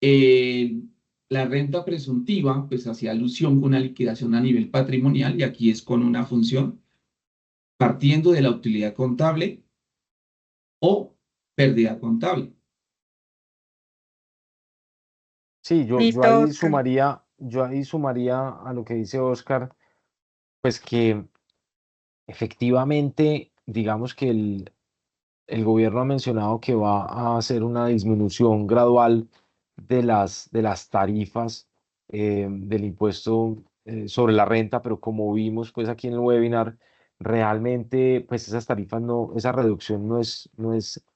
eh, la renta presuntiva, pues hacía alusión con una liquidación a nivel patrimonial y aquí es con una función partiendo de la utilidad contable o pérdida contable. Sí, Listo, Oscar. yo ahí sumaría a lo que dice Oscar, pues que efectivamente, digamos que el gobierno ha mencionado que va a hacer una disminución gradual de las tarifas del impuesto sobre la renta, pero como vimos pues aquí en el webinar, realmente pues esas tarifas no, esa reducción no es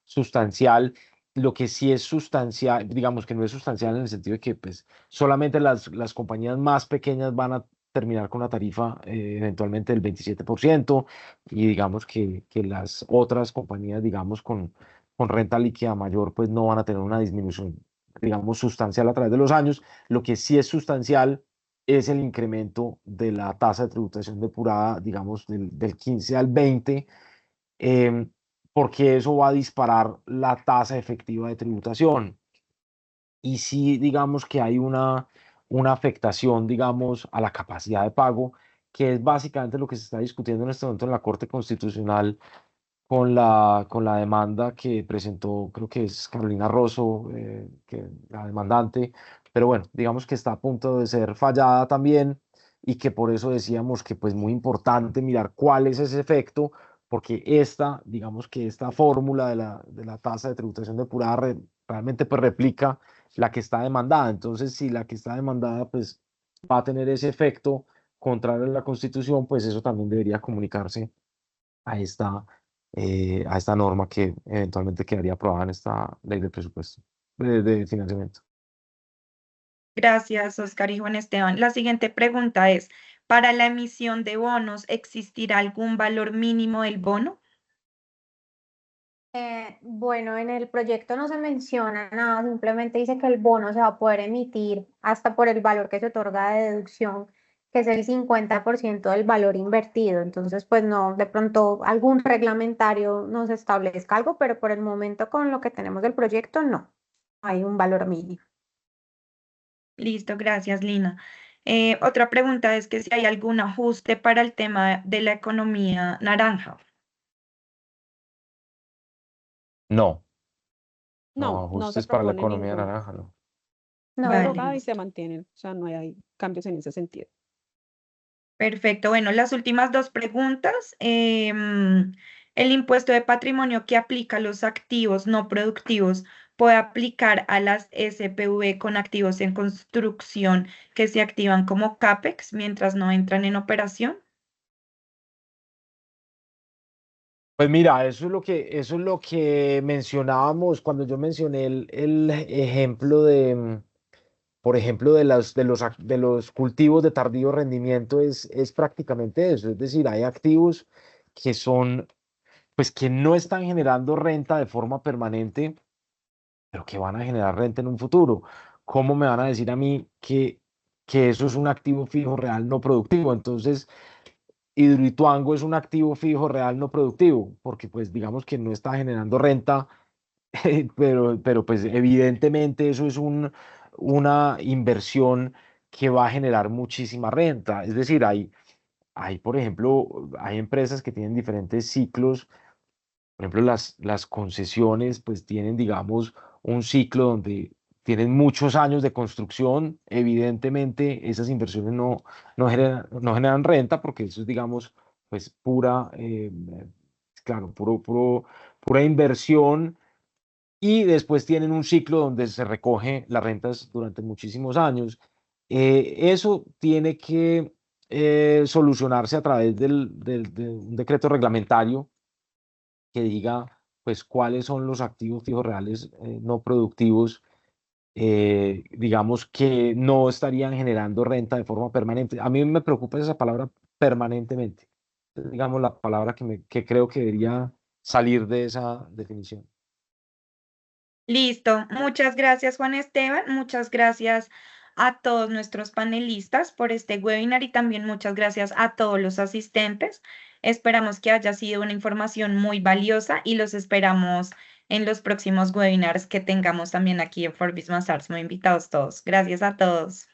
sustancial. Lo que sí es sustancial, digamos que no es sustancial en el sentido de que pues solamente las compañías más pequeñas van a terminar con una tarifa eventualmente del 27% y digamos que las otras compañías, digamos, con renta líquida mayor, pues no van a tener una disminución, digamos, sustancial a través de los años. Lo que sí es sustancial es el incremento de la tasa de tributación depurada, digamos, del 15 al 20, em, porque eso va a disparar la tasa efectiva de tributación. Y sí, digamos que hay una afectación, digamos, a la capacidad de pago, que es básicamente lo que se está discutiendo en este momento en la Corte Constitucional con la demanda que presentó, creo que es Carolina Rosso, que, la demandante, pero bueno, digamos que está a punto de ser fallada también y que por eso decíamos que pues muy importante mirar cuál es ese efecto, porque esta, digamos que esta fórmula de la tasa de tributación depurada realmente pues replica la que está demandada. Entonces, si la que está demandada pues va a tener ese efecto contrario a la Constitución, pues eso también debería comunicarse a esta norma que eventualmente quedaría aprobada en esta ley de presupuesto, de financiamiento. Gracias, Oscar y Juan Esteban. La siguiente pregunta es, ¿para la emisión de bonos existirá algún valor mínimo del bono? Bueno, en el proyecto no se menciona nada, simplemente dice que el bono se va a poder emitir hasta por el valor que se otorga de deducción, que es el 50% del valor invertido. Entonces, pues no, de pronto algún reglamentario nos establezca algo, pero por el momento con lo que tenemos del proyecto no hay un valor mínimo. Listo, gracias, Lina. Otra pregunta es que si hay algún ajuste para el tema de la economía naranja. No, no, No se ajustes para la propone economía ninguno. naranja, no. No, Está Vale, derogada y listo. se mantienen, o sea, no hay cambios en ese sentido. Perfecto. Bueno, las últimas dos preguntas. ¿El impuesto de patrimonio que aplica a los activos no productivos puede aplicar a las SPV con activos en construcción que se activan como CAPEX mientras no entran en operación? Pues mira, eso es lo que mencionábamos cuando yo mencioné el ejemplo por ejemplo, de los cultivos de tardío rendimiento es prácticamente eso. Es decir, hay activos que son, pues que no están generando renta de forma permanente, pero que van a generar renta en un futuro. ¿Cómo me van a decir a mí que eso es un activo fijo real no productivo? Entonces, Hidroituango es un activo fijo real no productivo, porque pues digamos que no está generando renta, pero pues evidentemente eso es una inversión que va a generar muchísima renta. Es decir, hay, por ejemplo, hay empresas que tienen diferentes ciclos. Por ejemplo, las concesiones pues tienen, digamos, un ciclo donde tienen muchos años de construcción. Evidentemente, esas inversiones no generan renta porque eso es, digamos, pues pura, claro, pura inversión. Y después tienen un ciclo donde se recoge las rentas durante muchísimos años. Eso tiene que solucionarse a través de un decreto reglamentario que diga pues cuáles son los activos fijos reales no productivos, digamos que no estarían generando renta de forma permanente. A mí me preocupa esa palabra permanentemente, es, digamos la palabra que creo que debería salir de esa definición. Listo. Muchas gracias, Juan Esteban. Muchas gracias a todos nuestros panelistas por este webinar y también muchas gracias a todos los asistentes. Esperamos que haya sido una información muy valiosa y los esperamos en los próximos webinars que tengamos también aquí en Forbes Arts. Muy invitados todos. Gracias a todos.